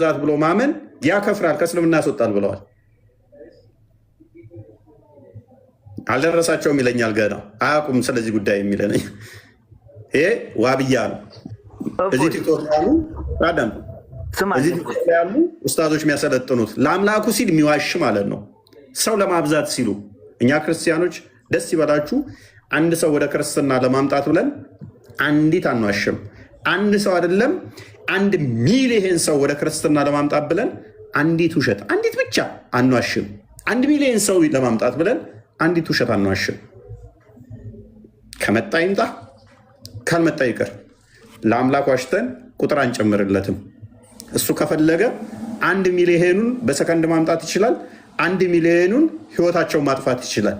ማብዛት ብሎ ማመን ያከፍራል፣ ከእስልምና ያስወጣል ብለዋል። አልደረሳቸውም ይለኛል፣ ገና አያውቁም ስለዚህ ጉዳይ የሚለን ይሄ ዋብያ ነው። እዚህ ቲክቶክ ያሉ ኡስታዞች የሚያሰለጥኑት ለአምላኩ ሲል የሚዋሽ ማለት ነው፣ ሰው ለማብዛት ሲሉ። እኛ ክርስቲያኖች ደስ ይበላችሁ፣ አንድ ሰው ወደ ክርስትና ለማምጣት ብለን አንዲት አንዋሽም። አንድ ሰው አይደለም 1 ሚሊየን ሰው ወደ ክርስትና ለማምጣት ብለን አንዲት ውሸት፣ አንዲት ብቻ አንዋሽም። 1 ሚሊየን ሰው ለማምጣት ብለን አንዲት ውሸት አንዋሽም። ከመጣ ይምጣ፣ ካልመጣ ይቅር። ለአምላክ ዋሽተን ቁጥር አንጨምርለትም። እሱ ከፈለገ 1 ሚሊየኑን በሰከንድ ማምጣት ይችላል። 1 ሚሊየኑን ህይወታቸውን ማጥፋት ይችላል።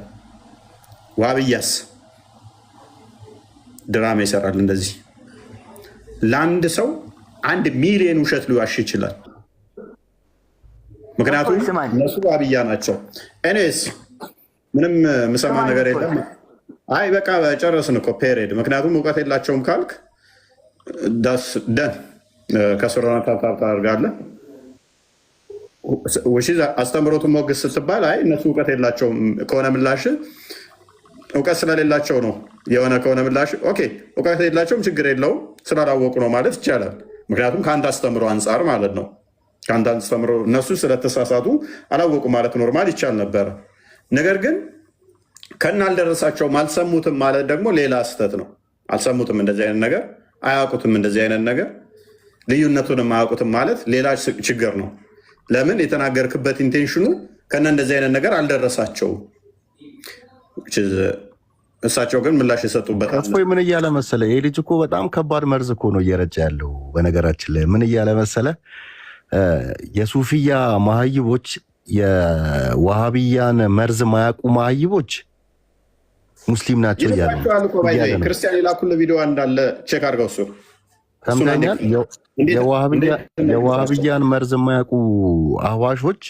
ዋብያስ ድራማ ይሰራል እንደዚህ። ለአንድ ሰው 1 ሚሊየን ውሸት ሊዋሽ ይችላል። ምክንያቱም እነሱ ዋብያ ናቸው። እኔስ ምንም ምሰማ ነገር የለም። አይ በቃ ጨረስን እኮ ፔሬድ። ምክንያቱም እውቀት የላቸውም ካልክ ደን ከሱራና ታብታብ ታደርጋለህ። አስተምሮቱን ሞግስ ስትባል አይ እነሱ እውቀት የላቸውም ከሆነ ምላሽ እውቀት ስለሌላቸው ነው የሆነ ከሆነ ምላሽ ኦኬ፣ እውቀት የላቸውም ችግር የለውም ስላላወቁ ነው ማለት ይቻላል። ምክንያቱም ከአንድ አስተምሮ አንጻር ማለት ነው። ከአንድ አስተምሮ እነሱ ስለተሳሳቱ አላወቁ ማለት ኖርማል ይቻል ነበረ። ነገር ግን ከና አልደረሳቸውም አልሰሙትም ማለት ደግሞ ሌላ ስህተት ነው። አልሰሙትም እንደዚህ አይነት ነገር፣ አያውቁትም እንደዚህ አይነት ነገር፣ ልዩነቱንም አያውቁትም ማለት ሌላ ችግር ነው። ለምን የተናገርክበት ኢንቴንሽኑ ከና እንደዚህ አይነት ነገር አልደረሳቸውም። እሳቸው ግን ምላሽ የሰጡበት እፎይ ምን እያለ መሰለ፣ ይህ ልጅ እኮ በጣም ከባድ መርዝ እኮ ነው እየረጨ ያለው። በነገራችን ላይ ምን እያለ መሰለ፣ የሱፊያ መሀይቦች የዋሃብያን መርዝ ማያውቁ መሀይቦች ሙስሊም ናቸው እያለ ነው። ክርስቲያን የላኩልህ ቪዲዮ እንዳለ ቼክ አድርገው። እሱ ሰምተኛል። የዋሃብያን መርዝ የማያውቁ አህዋሾች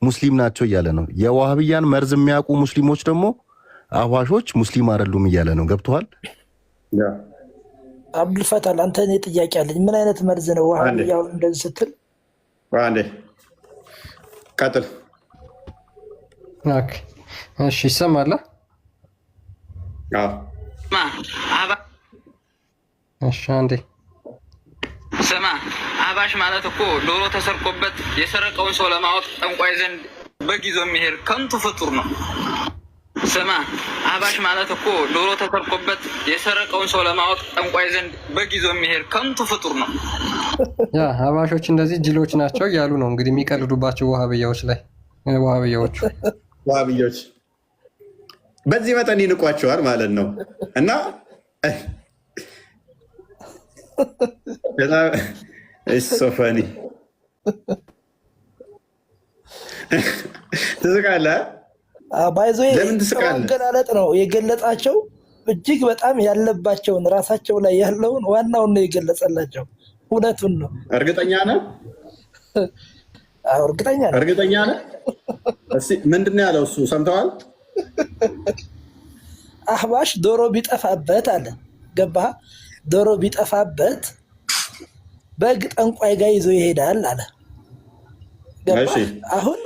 ሙስሊም ናቸው እያለ ነው። የዋሃብያን መርዝ የሚያውቁ ሙስሊሞች ደግሞ አህዋሾች ሙስሊም አይደሉም እያለ ነው። ገብቶሃል? አብዱልፈታል አንተ እኔ ጥያቄ አለኝ። ምን አይነት መርዝ ነው ዋሃብያው እንደዚህ ስትል? አንዴ ቀጥል። ኦኬ እሺ፣ ይሰማል? እሺ አንዴ ስማ፣ አህባሽ ማለት እኮ ዶሮ ተሰርቆበት የሰረቀውን ሰው ለማወቅ ጠንቋይ ዘንድ በግ ይዞ የሚሄድ ከንቱ ፍጡር ነው። ስማ፣ አህባሽ ማለት እኮ ዶሮ ተሰርቆበት የሰረቀውን ሰው ለማወቅ ጠንቋይ ዘንድ በግ ይዞ የሚሄድ ከንቱ ፍጡር ነው። ያ አህባሾች እንደዚህ ጅሎች ናቸው እያሉ ነው እንግዲህ የሚቀልዱባቸው ዋሃብያዎች ላይ። ዋሃብያዎች በዚህ መጠን ይንቋቸዋል ማለት ነው። እና ሶፈኒ ትስቃለህ። ባይዞ አገላለጥ ነው የገለጻቸው። እጅግ በጣም ያለባቸውን ራሳቸው ላይ ያለውን ዋናውን ነው የገለጸላቸው። እውነቱን ነው። እርግጠኛ ነህ? እርግጠኛ ነህ? ምንድን ነው ያለው እሱ? ሰምተዋል? አህባሽ ዶሮ ቢጠፋበት አለ። ገባህ? ዶሮ ቢጠፋበት በግ ጠንቋይ ጋር ይዞ ይሄዳል አለ። ገባህ? አሁን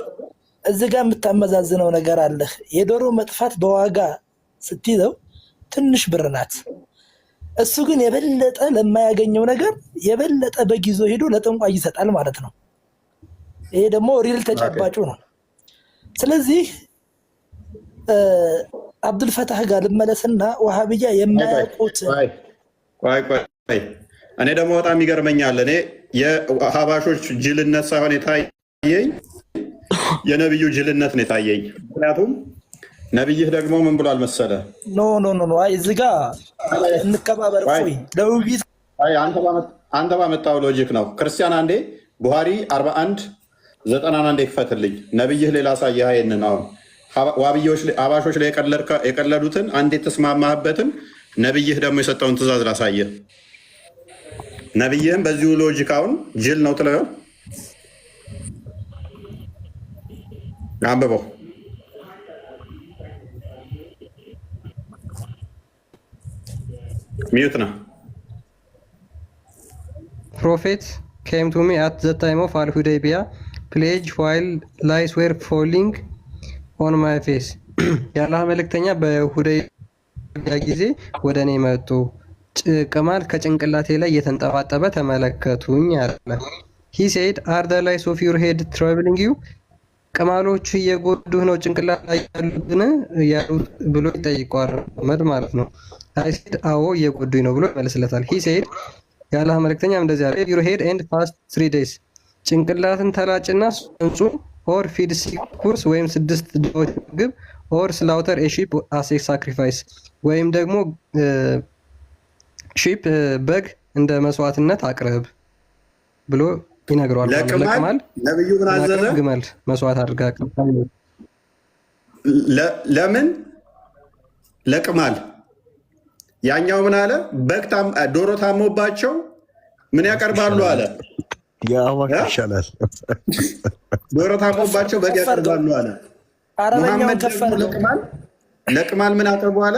እዚህ ጋር የምታመዛዝነው ነገር አለህ። የዶሮ መጥፋት በዋጋ ስትይዘው ትንሽ ብር ናት። እሱ ግን የበለጠ ለማያገኘው ነገር የበለጠ በግ ይዞ ሄዶ ለጠንቋይ ይሰጣል ማለት ነው። ይሄ ደግሞ ሪል ተጨባጩ ነው። ስለዚህ አብዱልፈታህ ጋር ልመለስና ዋሃብያ የማያውቁት እኔ ደግሞ በጣም ይገርመኛል። እኔ የሀባሾች ጅልነት ሳይሆን የታየኝ የነብዩ ጅልነት ነው የታየኝ። ምክንያቱም ነብይህ ደግሞ ምን ብሏል መሰለ? ኖ እዚህ ጋ እንከባበር። ለውይይት አንተ ባመጣው ሎጂክ ነው። ክርስቲያን አንዴ ቡሃሪ 41:90 አንዴ ክፈትልኝ። ነብይህ ሌላ ሳየህ ይሄንን አሁን አባሾች ላይ የቀለዱትን አንድ የተስማማህበትን ነብይህ ደግሞ የሰጠውን ትእዛዝ ላሳየህ። ነብይህም በዚሁ ሎጂካውን ጅል ነው ትለው አንብበው። ሚዩት ነው ፕሮፌት came to me at the time of Al-Hudaybiyah pledge while lies were falling on my face የአላህ መልእክተኛ በሁዳይቢያ ጊዜ ወደ እኔ መጡ፣ ቅማል ከጭንቅላቴ ላይ እየተንጠባጠበ ተመለከቱኝ አለ። he said are the lies of your head troubling you ቅማሎቹ እየጎዱህ ነው ጭንቅላት ላይ ያሉት ብሎ ይጠይቀዋል መሐመድ ማለት ነው። I said አዎ እየጎዱኝ ነው ብሎ ይመልስለታል። he said የአላህ መልእክተኛም እንደዚህ አለ your head and fast 3 days ጭንቅላትን ተላጭና ጽንጹ or feed ሲኩርስ ወይም 6 ድሆች ምግብ or slaughter a sheep as a sacrifice ወይም ደግሞ ሺፕ በግ እንደ መስዋዕትነት አቅርብ ብሎ ይነግረዋል። ለቅማል ነብዩ ምን አዘዘ? ግመል መስዋዕት አድርጋ ለምን ለቅማል ያኛው ምን አለ? በግ ዶሮ ታሞባቸው ምን ያቀርባሉ አለ? የአዋሽ ይሻላል። ዶሮ ታሞባቸው በግ ያቀርባሉ አለ። አረበኛውን ከፍ አድርገው ለቅማል ምን አቀርቡ አለ?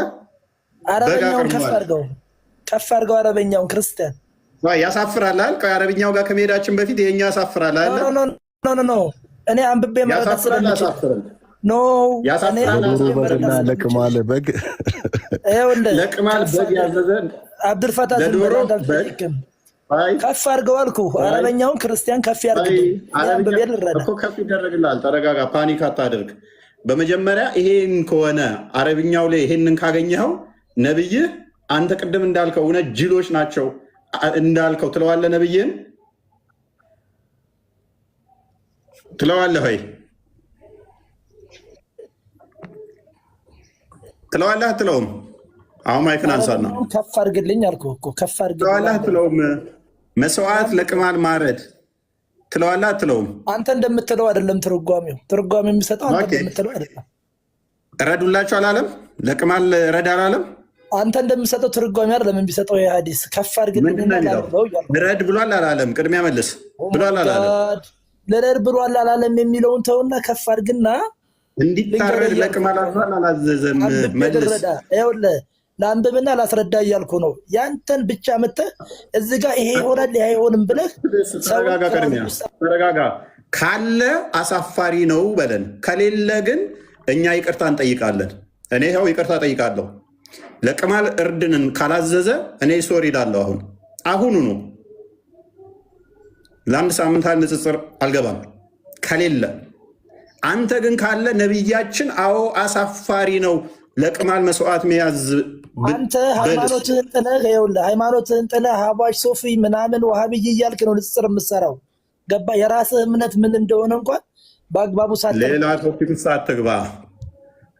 አረበኛውን ከፍ አድርገው አረበኛውን ክርስቲያን ያሳፍራል አይደል? ከአረብኛው ጋር ከመሄዳችን በፊት ይሄኛ ያሳፍራል አይደል? ኖ እኔ አንብቤ መረዳት ስለምችል ኖ ለቅማል በግ ለቅማል በግ ያዘዘ አብዱልፈታህ ከፍ አድርገው አልኩ። አረበኛውን ክርስቲያን ከፍ ያድርግልኝ እኮ ከፍ ይደረግልሃል። ተረጋጋ፣ ፓኒክ አታድርግ። በመጀመሪያ ይሄን ከሆነ አረብኛው ላይ ይሄንን ካገኘኸው ነብይህ አንተ ቅድም እንዳልከው እውነት ጅሎች ናቸው እንዳልከው ትለዋለህ። ነብይህን ትለዋለህ ወይ? ትለዋለህ አትለውም? አሁን ማይክን አንሳና ከፍ አድርግልኝ አልኩህ እኮ ከፍ አድርግልኝ ትለዋለህ አትለውም? መስዋዕት ለቅማል ማረድ ትለዋለህ አትለውም? አንተ እንደምትለው አይደለም ትርጓሜው የሚሰጠው አንተ እንደምትለው አይደለም። ረዱላቸው አላለም? ለቅማል ረድ አላለም? አንተ እንደምሰጠው ትርጓሜ አይደለም የሚሰጠው። የሐዲስ ከፍ አድርግልኝ ረድ ብሏል አላለም? ቅድሚያ መልስ ብሏል አላለም? ለረድ ብሏል አላለም የሚለውን ተውና ከፍ አድርግና እንዲታረድ ለቅማል አላዘዘም። መልስ ይኸውልህ ለአንብብና ላስረዳ እያልኩ ነው። ያንተን ብቻ መተህ እዚህ ጋር ይሄ ይሆናል ይሄ አይሆንም ብለህ ተረጋጋ። ካለ አሳፋሪ ነው በለን፣ ከሌለ ግን እኛ ይቅርታ እንጠይቃለን። እኔ ይኸው ይቅርታ ጠይቃለሁ። ለቅማል እርድንን ካላዘዘ እኔ ሶሪ እላለሁ። አሁኑ ነው። ለአንድ ሳምንት ንጽጽር አልገባም ከሌለ። አንተ ግን ካለ ነቢያችን አዎ አሳፋሪ ነው ለቅማል መስዋዕት መያዝ። አንተ ሃይማኖትህን ጥለህ ይኸውልህ ሃይማኖትህን ጥለህ ሀባሽ ሶፊ ምናምን ዋሃብይ እያልክ ነው ንጽጽር የምትሰራው። ገባ? የራስህ እምነት ምን እንደሆነ እንኳን በአግባቡ ሌላ ቶፒክ ውስጥ አትግባ።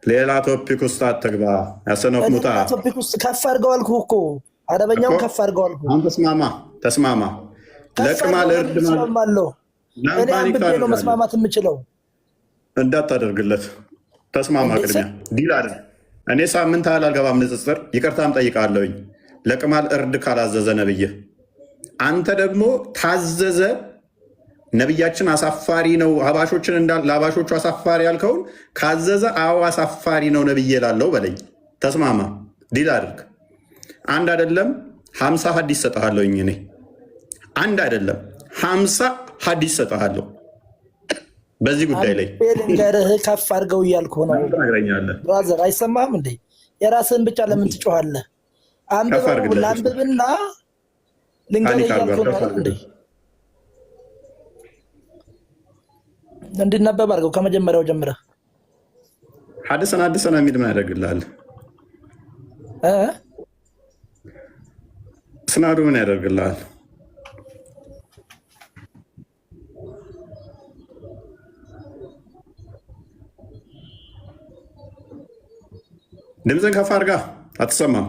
ሌላ ቶፒክ ውስጥ አትግባ። ያሰነፍ ሙታ ቶፒክ ውስጥ ከፍ አድርገው አልኩህ እኮ አረበኛውን ከፍ አድርገው አልኩህ። ተስማማ። ለቅማል እርድ ነው እኔ አንብቤ ነው መስማማት የምችለው። እንዳታደርግለት ተስማማ። ቅድሚያ ዲል አድርግ። እኔ ሳምንት አልገባም ንጽጽር፣ ይቅርታም ጠይቃለሁኝ። ለቅማል እርድ ካላዘዘ ነብይህ፣ አንተ ደግሞ ታዘዘ ነቢያችን አሳፋሪ ነው ለአባሾቹ አሳፋሪ ያልከውን ካዘዘ አዎ አሳፋሪ ነው ነብዬ ላለው በለኝ። ተስማማ። ዲል አድርግ። አንድ አይደለም 50 ሀዲስ ሰጠሃለሁኝ። እኔ አንድ አይደለም 50 ሀዲስ ሰጠሃለሁ በዚህ ጉዳይ ላይ ልንገርህ። ከፍ አድርገው እያልኩ ነው። ብራዘር አይሰማህም እንዴ? የራስህን ብቻ ለምን ትጮኻለህ? አንብብና ልንገርህ እያልኩ ነው እንዴ? እንዲነበብ አድርገው ከመጀመሪያው ጀምረህ። ሐዲስን የሚል ምን ያደርግልሃል? ስናዱ ምን ያደርግልሃል? ድምፅን ከፍ አድርጋ አትሰማም።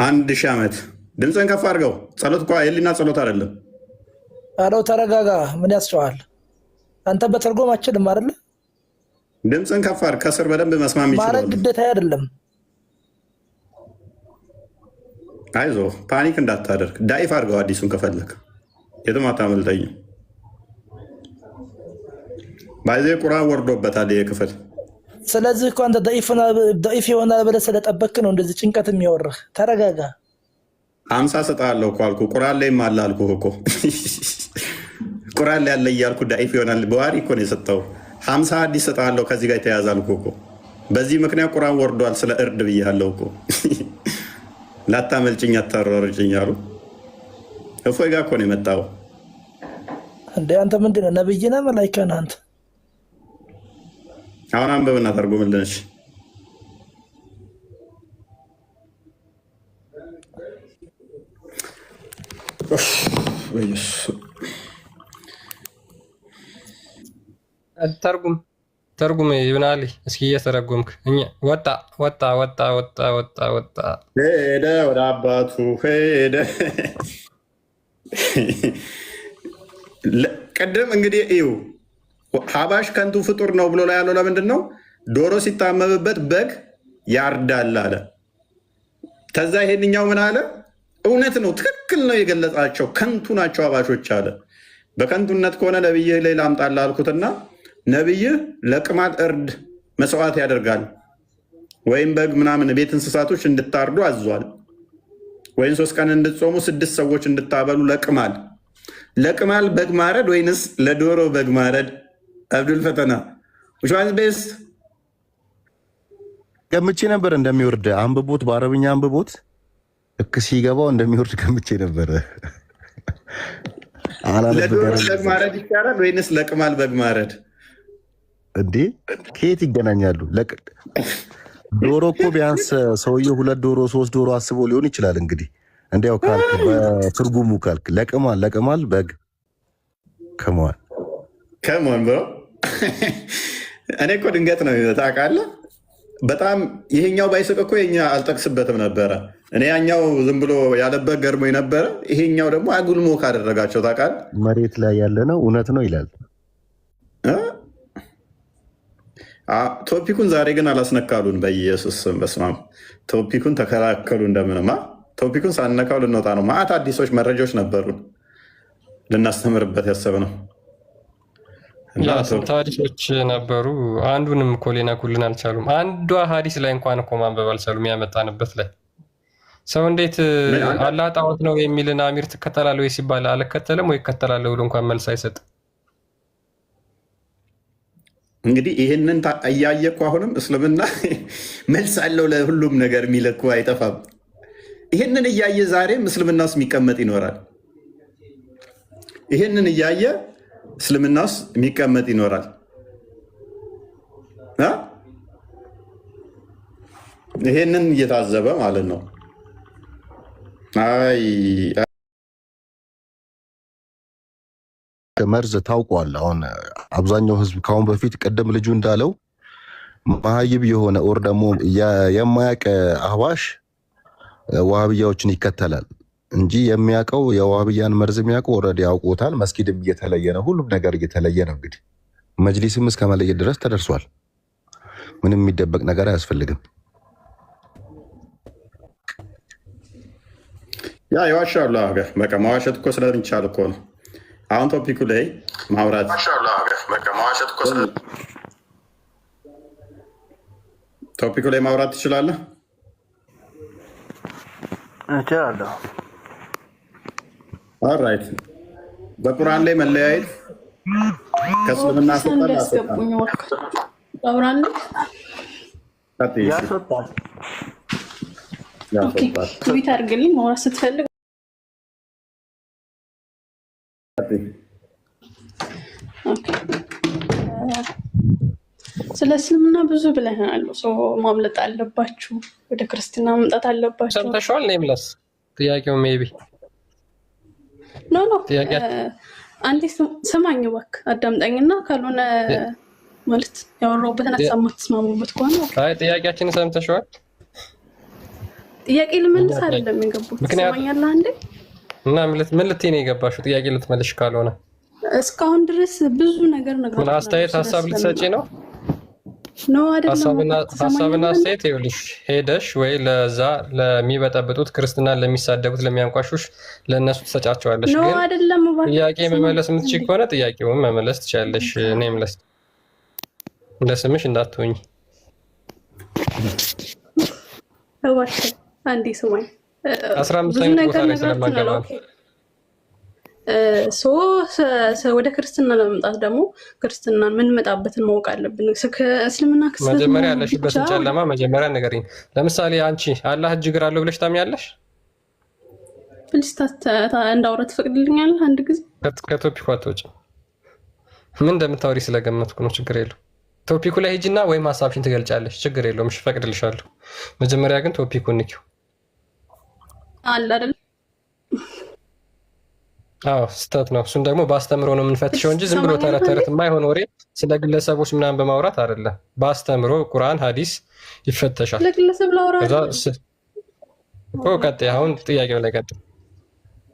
አንድ ሺህ ዓመት ድምፅን ከፍ አድርገው። ጸሎት እኮ የሊና ጸሎት አይደለም። አለው ተረጋጋ። ምን ያስጨዋል? አንተ በተርጎም አችልም አይደለ? ድምፅን ከፍ አድርግ። ከስር በደንብ መስማም ይችላል። ማድረግ ግዴታ አይደለም። አይዞ ፓኒክ እንዳታደርግ። ዳይፍ አድርገው። አዲሱን ከፈለግ የትም አታመልጠኝም። ባይዜ ቁርአን ወርዶበታል። ይሄ ክፍል ስለዚህ እኮ አንተ ደኢፍ ይሆናል ብለህ ስለጠበክ ነው እንደዚህ ጭንቀት የሚያወራህ። ተረጋጋ። 50 እሰጥሃለሁ እኮ አልኩህ። ቁርአን ላይም አለ አልኩህ እኮ ቁርአን ላይ ያለ እያልኩ ደኢፍ ይሆናል በዋሪ እኮ ነው የሰጠው። 50 ሐዲስ እሰጥሃለሁ ከዚህ ጋር የተያያዘ አልኩህ እኮ። በዚህ ምክንያት ቁርአን ወርዷል ስለ እርድ ብያለሁ እኮ። ላታመልጭኝ አታሯርጭኝ አሉ። እፎይ ጋር እኮ ነው የመጣው። እንደ አንተ ምንድን ነህ? ነብይ ነህ? መላኢካ ነህ አንተ? አሁን አንብብና ተርጉምልን። እሺ ተርጉም ይብን አሊ እስኪ እየተረጉምክ ወጣ ሄደ ወደ አባቱ ሄደ። ቅድም እንግዲህ እዩ ሀባሽ ከንቱ ፍጡር ነው ብሎ ላይ ያለው ለምንድን ነው? ዶሮ ሲታመምበት በግ ያርዳል አለ። ከዛ ይሄንኛው ምን አለ? እውነት ነው፣ ትክክል ነው የገለጻቸው፣ ከንቱ ናቸው ሀባሾች አለ። በከንቱነት ከሆነ ነብይህ ላይ ላምጣልህ አልኩትና ነብይህ ለቅማል እርድ መስዋዕት ያደርጋል ወይም በግ ምናምን ቤት እንስሳቶች እንድታርዱ አዟል። ወይም 3 ቀን እንድትጾሙ 6 ሰዎች እንድታበሉ ለቅማል በግ ማረድ ወይንስ ለዶሮ በግ ማረድ? አብዱል ፈተና ውሽዋን ቤስት ገምቼ ነበር እንደሚወርድ። አንብቦት በአረብኛ አንብቦት ልክ ሲገባው እንደሚወርድ ገምቼ ነበር። ለዶሮ በግ ማረድ ይቻላል ወይንስ ለቅማል በግ ማረድ? እንዴ ከየት ይገናኛሉ? ዶሮ እኮ ቢያንስ ሰውየው 2 ዶሮ 3 ዶሮ አስቦ ሊሆን ይችላል። እንግዲህ እንዲያው ካልክ በትርጉሙ ካልክ ለቅማል በግ ከመሆን ብሎ እኔ እኮ ድንገት ነው ታውቃለህ። በጣም ይሄኛው ባይስቅ እኮ የኛ አልጠቅስበትም ነበረ። እኔ ያኛው ዝም ብሎ ያለበት ገርሞኝ ነበረ። ይሄኛው ደግሞ አጉልሞ ካደረጋቸው ታውቃለህ። መሬት ላይ ያለ ነው እውነት ነው ይላል። ቶፒኩን ዛሬ ግን አላስነካሉን። በኢየሱስ ስም በስመ አብ። ቶፒኩን ተከላከሉ እንደምንማ። ቶፒኩን ሳንነካው ልንወጣ ነው። ማዕት አዲሶች መረጃዎች ነበሩን ልናስተምርበት ያሰብነው። ስንት ሀዲሶች ነበሩ። አንዱንም እኮ ሊነኩልን አልቻሉም። አንዷ ሀዲስ ላይ እንኳን እኮ ማንበብ አልቻሉም። ያመጣንበት ላይ ሰው እንዴት አላህ ጣዖት ነው የሚልን አሚር ትከተላለህ ወይ ሲባል አልከተልም ወይ እከተላለሁ ብሎ እንኳን መልስ አይሰጥም። እንግዲህ ይህንን እያየ እኮ አሁንም እስልምና መልስ አለው ለሁሉም ነገር የሚል እኮ አይጠፋም። ይህንን እያየ ዛሬም እስልምና ውስጥ የሚቀመጥ ይኖራል። ይህንን እያየ እስልምና ውስጥ የሚቀመጥ ይኖራል። ይህንን እየታዘበ ማለት ነው። መርዝ ታውቋል። አሁን አብዛኛው ህዝብ ካሁን በፊት ቅድም ልጁ እንዳለው መሀይብ የሆነ ኦር ደግሞ የማያውቅ አህባሽ ዋሃብያዎችን ይከተላል እንጂ የሚያውቀው የዋሃብያን መርዝ የሚያውቀው ኦልሬዲ ያውቁታል። መስጊድም እየተለየ ነው፣ ሁሉም ነገር እየተለየ ነው። እንግዲህ መጅሊስም እስከ መለየት ድረስ ተደርሷል። ምንም የሚደበቅ ነገር አያስፈልግም። ያ ይዋሻሉ። በቃ መዋሸት እኮ ስለሚቻል እኮ ነው። አሁን ቶፒኩ ላይ ማውራት ቶፒኩ ላይ ማውራት ትችላለህ? እችላለሁ። ኦልራይት። በቁርአን ላይ መለያየት ከእስልምና ትዊት አድርግልኝ ማውራት ስትፈልግ። ስለ እስልምና ብዙ ብለናል። ማምለጥ አለባችሁ፣ ወደ ክርስትና መምጣት አለባችሁ። ሰምተሽዋል? ኔምለስ ጥያቄው ሜይ ቢ ኖ አንዴ ስማኝ እባክህ አዳምጠኝና ካልሆነ ማለት ያወራሁበትን ሀሳብ የማትስማሙበት ከሆነ ጥያቄያችንን ሰምተሽዋል? ጥያቄ ልመልስ አይደለም የገባሁት። ትሰማኛለህ አንዴ? እና ምን ልትይ ነው የገባሽው? ጥያቄ ልትመልሽ ካልሆነ እስካሁን ድረስ ብዙ ነገር ነግረናል። አስተያየት ሀሳብ ልትሰጪ ነው? ኖ አይደለም። ሀሳብና አስተያየት ይኸውልሽ፣ ሄደሽ ወይ ለዛ ለሚበጠብጡት ክርስትናን ለሚሳደቡት ለሚያንቋሹሽ ለእነሱ ትሰጫቸዋለሽ። ግን አይደለም ጥያቄ መመለስ የምትችይ ከሆነ ጥያቄውን መመለስ ትችያለሽ። ኔምለስ እንደ ስምሽ እንዳትሆኝ እባክህ አንዴ ስማኝ። 15 ቦታ ላይ ስለማገባ ወደ ክርስትና ለመምጣት ደግሞ ክርስትናን የምንመጣበትን ማወቅ አለብን። እስልምና መጀመሪያ ያለሽበትን ጨለማ መጀመሪያ ንገሪኝ። ለምሳሌ አንቺ አላህ እጅ እግር አለው ብለሽ ታምኛለሽ? ፕሊስታት እንዳውራ ትፈቅድልኛለህ? አንድ ጊዜ ከቶፒኩ አትወጪ። ምን እንደምታወሪ ስለገመትኩ ነው። ችግር የለው። ቶፒኩ ላይ ሂጂና ወይም ሀሳብሽን ትገልጫለሽ። ችግር የለውም። እሺ ፈቅድልሻለሁ። መጀመሪያ ግን ቶፒኩን ንኪው አለ አይደል? አዎ ስህተት ነው። እሱን ደግሞ በአስተምሮ ነው የምንፈትሸው እንጂ ዝም ብሎ ተረት ተረት የማይሆን ወሬ ስለ ግለሰቦች ምናምን በማውራት አይደለም። በአስተምሮ ቁርአን፣ ሀዲስ ይፈተሻል። ለግለሰብ ላውራ እኮ ቀጥይ። አሁን ጥያቄው ላይ ቀጥይ።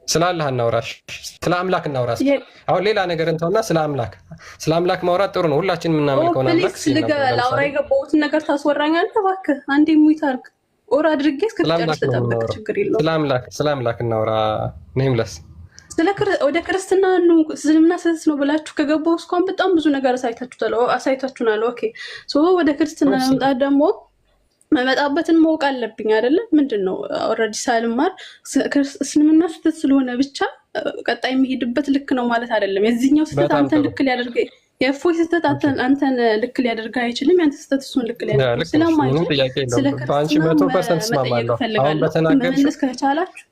ስለ አላህ እናውራሽ፣ ስለ አምላክ እናውራስ። አሁን ሌላ ነገር እንተውና ስለ አምላክ ማውራት ጥሩ ነው። ሁላችንም የምናመልከውን አምላክ ላውራ የገባሁትን ነገር ታስወራኛለህ? እባክህ አንዴ ሙይት አድርግ። ኦር አድርጌ እስከጨርስ ተጠብቅ። ችግር የለውም። ስለ አምላክ እናውራ። ኔምለስ ወደ ክርስትና እስልምና ስህተት ነው ብላችሁ ከገባው እስካሁን በጣም ብዙ ነገር አሳይታችሁናል። ኦኬ ወደ ክርስትና ለመምጣት ደግሞ መመጣበትን ማወቅ አለብኝ አይደለ? ምንድን ነው ኦልሬዲ ሳልማር እስልምና ስህተት ስለሆነ ብቻ ቀጣይ የሚሄድበት ልክ ነው ማለት አይደለም። የዚህኛው ስህተት አንተን ልክ ሊያደርግ የእፎይ ስህተት አንተን ልክ ሊያደርግ አይችልም። ያንተ ስህተት እሱን ልክ ሊያደርግ ስለማይችል ስለ ክርስትና መመለስ ከቻላችሁ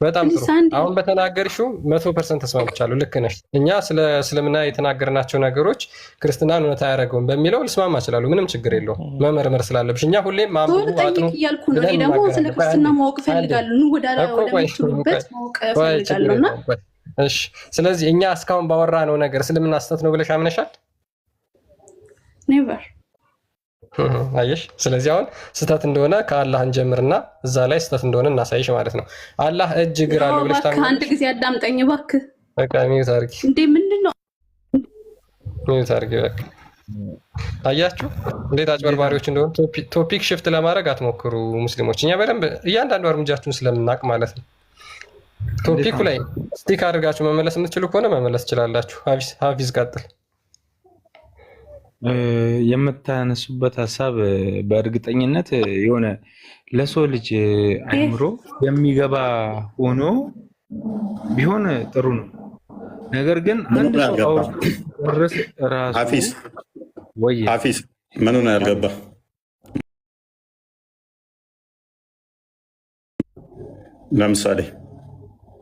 በጣም ጥሩ። አሁን በተናገርሽው 100% ተስማምቻለሁ። ልክ ነሽ። እኛ ስለ እስልምና የተናገርናቸው ነገሮች ክርስትናን እውነት አያደርገውም በሚለው ልስማማ እችላለሁ። ምንም ችግር የለውም። መመርመር ስላለብሽ እኛ ሁሌም ማንበቡ አጥኑ እያልኩ ነው። እኔ ደግሞ ስለ ክርስትና ማወቅ እፈልጋለሁ። ወደምትሉበት ማወቅ እፈልጋለሁና እሺ። ስለዚህ እኛ እስካሁን ባወራነው ነገር እስልምና ስህተት ነው ብለሽ አምነሻል? ኔቨር። አየሽ። ስለዚህ አሁን ስህተት እንደሆነ ከአላህ እንጀምርና እዛ ላይ ስህተት እንደሆነ እናሳይሽ ማለት ነው። አላህ እጅ እግር አለው ብለሽ ታምኛለሽ? አንድ ጊዜ አዳምጠኝ እባክህ። በቃ ሚዩት አድርጊ። እንዴ ምንድን ነው ሚዩት አድርጊ። በቃ አያችሁ እንዴት አጭበርባሪዎች እንደሆነ። ቶፒክ ሽፍት ለማድረግ አትሞክሩ ሙስሊሞች። እኛ በደንብ እያንዳንዱ እርምጃችሁን ስለምናውቅ ማለት ነው። ቶፒኩ ላይ ስቲክ አድርጋችሁ መመለስ የምትችሉ ከሆነ መመለስ ትችላላችሁ። ሀፊዝ ቀጥል። የምታነሱበት ሀሳብ በእርግጠኝነት የሆነ ለሰው ልጅ አይምሮ የሚገባ ሆኖ ቢሆን ጥሩ ነው። ነገር ግን አንድ ሰው ራሱ ሀፊዝ ምኑ ነው ያልገባ? ለምሳሌ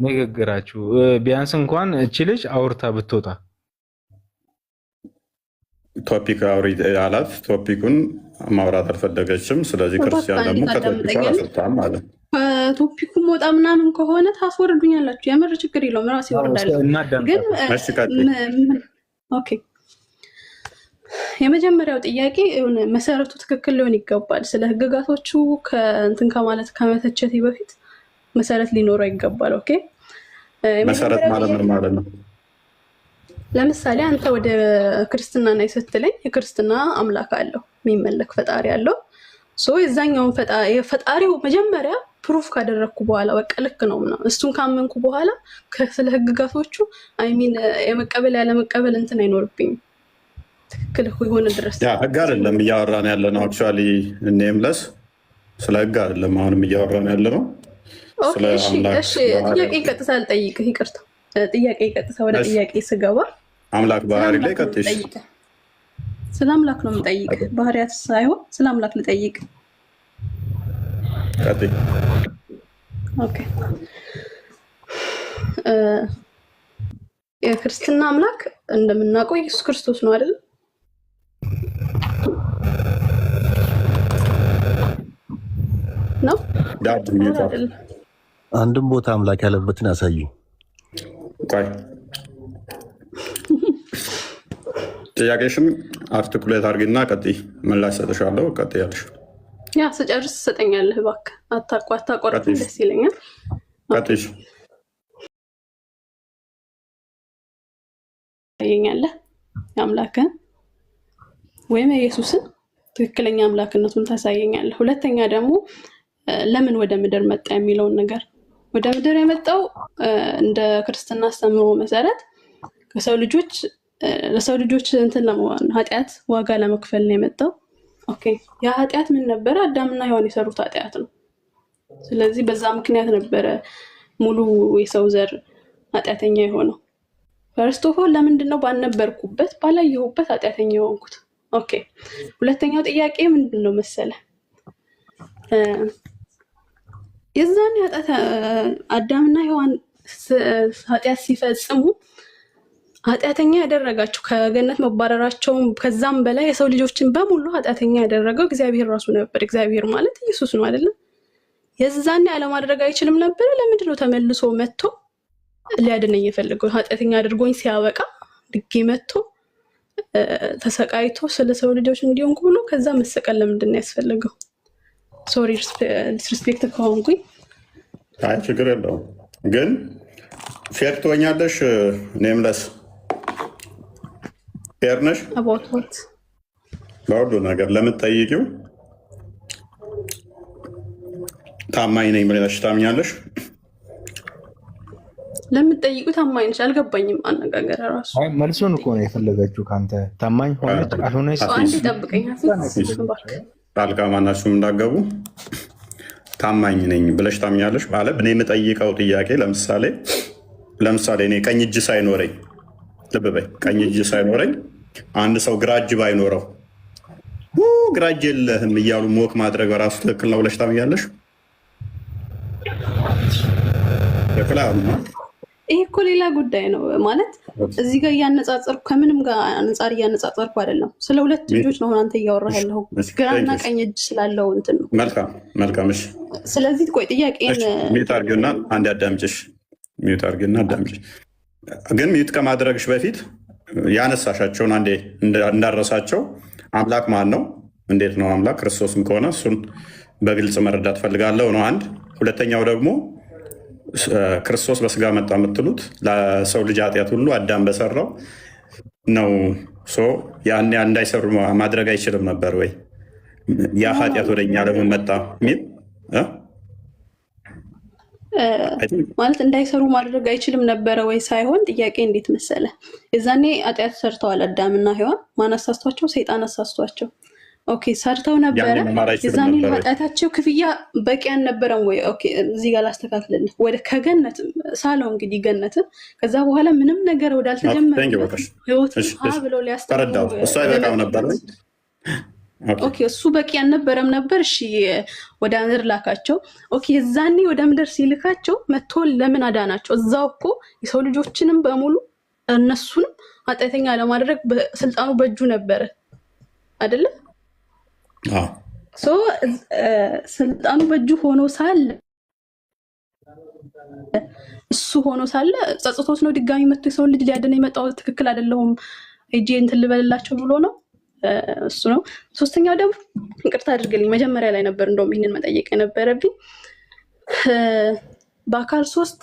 ንግግራችሁ ቢያንስ እንኳን እቺ ልጅ አውርታ ብትወጣ ቶፒክ አውሪ አላት። ቶፒኩን ማውራት አልፈለገችም። ስለዚህ ክርስቲያን ደግሞ ከቶፒኩ አልፈታም ማለት ነው። ከቶፒኩ ሞጣ ምናምን ከሆነ ታስወርዱኛላችሁ። የምር ችግር የለውም። ራሴ ይወርዳለሁ። ግን ኦኬ የመጀመሪያው ጥያቄ መሰረቱ ትክክል ሊሆን ይገባል። ስለ ህግጋቶቹ ከእንትን ከማለት ከመተቸቴ በፊት መሰረት ሊኖረው ይገባል። ኦኬ መሰረት ማለት ምን ማለት ነው? ለምሳሌ አንተ ወደ ክርስትና ነይ ስትለኝ የክርስትና አምላክ አለው፣ የሚመለክ ፈጣሪ አለው። የዛኛውን ፈጣሪው መጀመሪያ ፕሩፍ ካደረግኩ በኋላ በቃ ልክ ነው ምናምን እሱን ካመንኩ በኋላ ስለ ህግጋቶቹ አይሚን የመቀበል ያለመቀበል እንትን አይኖርብኝም። ትክክል የሆነ ድረስ ህግ አይደለም እያወራን ያለ ነው። አክቹዋሊ ኔምለስ ስለ ህግ አይደለም አሁንም እያወራን ያለ ነው። ጥያቄ ቀጥታ ልጠይቅህ። ይቅርታ ጥያቄ ቀጥታ ወደ ጥያቄ ስገባ አምላክ ባህሪ ላይ ቀጥሽ። ስለ አምላክ ነው የምጠይቅ፣ ባህሪያት ሳይሆን ስለ አምላክ ልጠይቅ። ቀጥይ። ኦኬ የክርስትና አምላክ እንደምናውቀው ኢየሱስ ክርስቶስ ነው አይደል? ነው አንድም ቦታ አምላክ ያለበትን ያሳዩ። ጥያቄሽን አርቲኩሌት አድርጊና ቀጥይ። ምላሽ ሰጥሻለሁ። ቀጥይ ያለሽ ያ ስጨርስ ትሰጠኛለህ። እባክህ አታቋርጥ፣ ደስ ይለኛል። ቀጥይ። ታየኛለህ የአምላክህን ወይም የኢየሱስን ትክክለኛ አምላክነቱን ታሳየኛለህ። ሁለተኛ ደግሞ ለምን ወደ ምድር መጣ የሚለውን ነገር ወደ ምድር የመጣው እንደ ክርስትና አስተምህሮ መሰረት ለሰው ልጆች እንትን ለመሆን ኃጢአት ዋጋ ለመክፈል ነው የመጣው። ኦኬ ያ ኃጢአት ምን ነበረ? አዳምና ሔዋን የሰሩት ኃጢአት ነው። ስለዚህ በዛ ምክንያት ነበረ ሙሉ የሰው ዘር ኃጢአተኛ የሆነው። ፈርስት ኦፍ ኦል ለምንድን ነው ባልነበርኩበት ባላየሁበት ኃጢአተኛ የሆንኩት? ኦኬ ሁለተኛው ጥያቄ ምንድን ነው መሰለ? የዛን አዳምና ሔዋን ኃጢአት ሲፈጽሙ ኃጢአተኛ ያደረጋቸው ከገነት መባረራቸውም ከዛም በላይ የሰው ልጆችን በሙሉ ኃጢአተኛ ያደረገው እግዚአብሔር ራሱ ነበር። እግዚአብሔር ማለት ኢየሱስ ነው አይደለም? የዛኔ አለማድረግ አይችልም ነበር? ለምንድን ነው ተመልሶ መጥቶ ሊያድነኝ የፈለገው? ኃጢአተኛ አድርጎኝ ሲያበቃ ድጌ መጥቶ ተሰቃይቶ ስለ ሰው ልጆች እንዲሆንኩ ብሎ ከዛ መሰቀል ለምንድን ነው ያስፈልገው? ሶሪ ዲስሪስፔክት ከሆንኩኝ አይ ችግር የለውም ግን ፌር ትሆኛለሽ። ኔምለስ ፌር ነሽ በሁሉ ነገር ለምትጠይቂው ታማኝ ነኝ ብለሽ ታምኛለሽ። ለምትጠይቁ ታማኝ ነሽ። አልገባኝም አነጋገር ራሱ መልሱን እኮ ነው የፈለገችው ካንተ። ታማኝ ሆነች አልሆነች አንዴ ጠብቀኝ። ጣልቃ ማናችሁም እንዳገቡ ታማኝ ነኝ ብለሽ ታምኛለሽ ማለት እኔ የምጠይቀው ጥያቄ ለምሳሌ እኔ ቀኝ እጅ ሳይኖረኝ ልብ በይ፣ ቀኝ እጅ ሳይኖረኝ አንድ ሰው ግራ እጅ ባይኖረው ግራ እጅ የለህም እያሉ ሞክ ማድረግ በራሱ ትክክል ነው ብለሽ ታምኛለሽ? ትክክል ነው። ይሄ እኮ ሌላ ጉዳይ ነው ማለት እዚህ ጋር እያነጻጸርኩ ከምንም ጋር አንጻር እያነጻጸርኩ አይደለም። ስለ ሁለት ልጆች ነው አንተ እያወራህ ያለው። ግራና ቀኝ እጅ ስላለው እንትን ነው። መልካም እሺ። ስለዚህ ቆይ ጥያቄን ሚዩት አድርጊውና አንዴ አዳምጪሽ። ሚዩት አድርጊውና አዳምጪሽ። ግን ሚዩት ከማድረግሽ በፊት ያነሳሻቸውን አንዴ እንዳረሳቸው አምላክ ማን ነው? እንዴት ነው አምላክ? ክርስቶስም ከሆነ እሱን በግልጽ መረዳት ፈልጋለሁ ነው አንድ። ሁለተኛው ደግሞ ክርስቶስ በስጋ መጣ የምትሉት ለሰው ልጅ ኃጢአት ሁሉ አዳም በሰራው ነው። ያን እንዳይሰሩ ማድረግ አይችልም ነበር ወይ? ያ ኃጢአት ወደኛ ለምን መጣ ሚል ማለት እንዳይሰሩ ማድረግ አይችልም ነበረ ወይ ሳይሆን ጥያቄ እንዴት መሰለ፣ የዛኔ ኃጢአት ሰርተዋል አዳምና ሔዋን። ማን አሳስቷቸው? ሰይጣን አሳስቷቸው። ኦኬ ሰርተው ነበረ። የዛኔ ኃጢአታቸው ክፍያ በቂ አልነበረም ወይ? ኦኬ እዚህ ጋር ላስተካክልልህ። ወደ ከገነት ሳለው እንግዲህ ገነትን ከዛ በኋላ ምንም ነገር ወዳልተጀመረ ህይወት ብለው ሊያስተምሩ እሱ አይበቃም ነበር። ኦኬ እሱ በቂ አልነበረም ነበር። እሺ ወደ ምድር ላካቸው። ኦኬ የዛኔ ወደ ምድር ሲልካቸው መጥቶ ለምን አዳናቸው? እዛው እኮ የሰው ልጆችንም በሙሉ እነሱንም ኃጢአተኛ ለማድረግ ስልጣኑ በእጁ ነበረ አይደለ? ስልጣኑ በእጁ ሆኖ ሳለ እሱ ሆኖ ሳለ ጸጽቶት ነው ድጋሚ መጥቶ የሰው ልጅ ሊያድን የመጣው። ትክክል አይደለሁም ሄጄ እንትን ልበልላቸው ብሎ ነው። እሱ ነው። ሶስተኛው ደግሞ ይቅርታ አድርግልኝ፣ መጀመሪያ ላይ ነበር እንደውም ይህንን መጠየቅ የነበረብኝ። በአካል ሶስት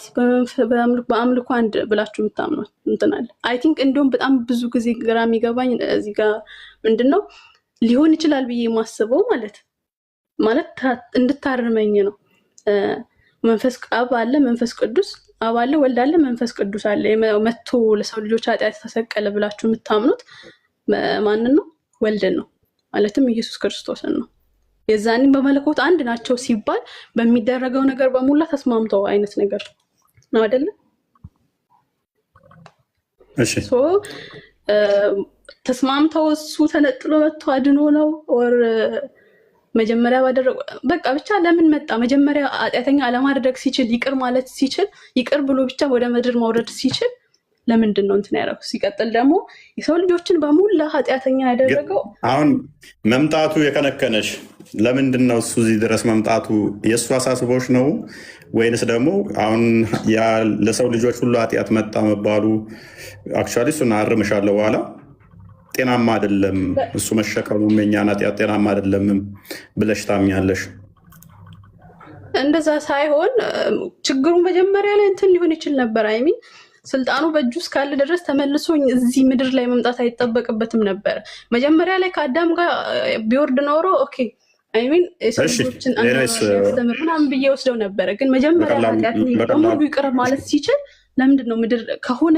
በአምልኮ አንድ ብላችሁ የምታምኗል እንትን አለ። አይ ቲንክ እንዲሁም በጣም ብዙ ጊዜ ግራ የሚገባኝ እዚህ ጋር ምንድን ነው ሊሆን ይችላል ብዬ የማስበው ማለት እንድታርመኝ ነው። መንፈስ አብ አለ፣ መንፈስ ቅዱስ አብ አለ፣ ወልድ አለ፣ መንፈስ ቅዱስ አለ። መጥቶ ለሰው ልጆች ኃጢአት ተሰቀለ ብላችሁ የምታምኑት ማንን ነው? ወልድን ነው፣ ማለትም ኢየሱስ ክርስቶስን ነው። የዛኔም በመለኮት አንድ ናቸው ሲባል በሚደረገው ነገር በሙላ ተስማምተው አይነት ነገር ነው አይደለም? እሺ ተስማምተው እሱ ተነጥሎ መጥቶ አድኖ ነው ኦር መጀመሪያ ባደረገ በቃ ብቻ ለምን መጣ? መጀመሪያ ኃጢአተኛ አለማድረግ ሲችል ይቅር ማለት ሲችል ይቅር ብሎ ብቻ ወደ ምድር ማውረድ ሲችል ለምንድን ነው እንትን ያደረገው? ሲቀጥል ደግሞ የሰው ልጆችን በሙላ ኃጢአተኛ ያደረገው አሁን መምጣቱ የከነከነሽ ለምንድን ነው? እሱ እዚህ ድረስ መምጣቱ የእሱ አሳስቦች ነው ወይንስ ደግሞ አሁን ለሰው ልጆች ሁሉ ኃጢአት መጣ መባሉ አክቹዋሊ እሱን አርምሻለሁ በኋላ ጤናማ አይደለም፣ እሱ መሸከሙ የእኛን ኃጢአት ጤናማ አይደለም ብለሽ ታምኛለሽ? እንደዛ ሳይሆን ችግሩ መጀመሪያ ላይ እንትን ሊሆን ይችል ነበር። አይሚን ስልጣኑ በእጁ እስካለ ድረስ ተመልሶ እዚህ ምድር ላይ መምጣት አይጠበቅበትም ነበር። መጀመሪያ ላይ ከአዳም ጋር ቢወርድ ኖሮ ኦኬ አይሚን ሰዎችን ምናምን ብዬ ወስደው ነበረ። ግን መጀመሪያ ኃጢአት በሙሉ ይቅር ማለት ሲችል ለምንድን ነው ምድር ከሆነ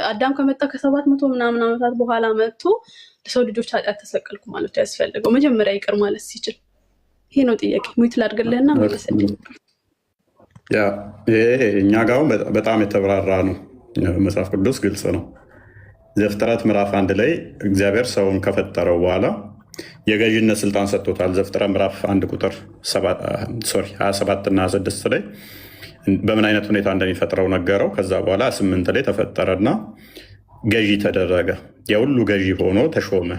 አዳም ከመጣ ከ700 ምናምን ዓመታት በኋላ መጥቶ ለሰው ልጆች ኃጢአት ተሰቀልኩ ማለት ያስፈልገው? መጀመሪያ ይቅር ማለት ሲችል? ይሄ ነው ጥያቄ። ሙይት ላድርግልህና መለሰልኝ። ይሄ እኛ ጋር በጣም የተብራራ ነው። መጽሐፍ ቅዱስ ግልጽ ነው። ዘፍጥረት ምዕራፍ 1 ላይ እግዚአብሔር ሰውን ከፈጠረው በኋላ የገዥነት ስልጣን ሰጥቶታል። ዘፍጥረት ምዕራፍ 1 ቁጥር 27 እና 26 ላይ በምን አይነት ሁኔታ እንደሚፈጥረው ነገረው። ከዛ በኋላ 8 ላይ ተፈጠረና ገዢ ተደረገ፣ የሁሉ ገዢ ሆኖ ተሾመ።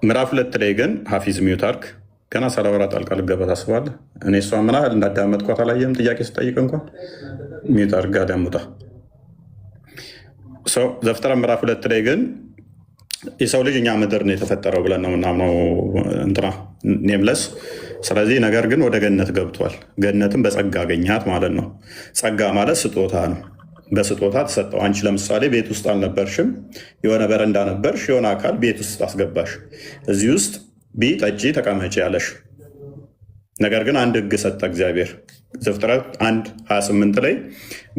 ምዕራፍ 2 ላይ ግን ሀፊዝ ሚውታርክ ገና ሳላወራ ጣልቃ ልገባ ታስባለህ? እኔ እሷ ምን ያህል እንዳዳመጥኳት አላየህም? ጥያቄ ስጠይቅ እንኳን ሚውታርክ አዳምጣ። ዘፍጥረት ምዕራፍ 2 ላይ ግን የሰው ልጅ እኛ ምድር ነው የተፈጠረው ብለን ነው የምናምነው እንትና ኔምለስ። ስለዚህ ነገር ግን ወደ ገነት ገብቷል። ገነትም በጸጋ አገኛት ማለት ነው። ጸጋ ማለት ስጦታ ነው። በስጦታ ተሰጠው። አንቺ ለምሳሌ ቤት ውስጥ አልነበርሽም፣ የሆነ በረንዳ ነበርሽ፣ የሆነ አካል ቤት ውስጥ አስገባሽ። እዚህ ውስጥ ቢ ጠጪ ተቀመጪ ያለሽ። ነገር ግን አንድ ህግ ሰጠ እግዚአብሔር። ዘፍጥረት 1:28 ላይ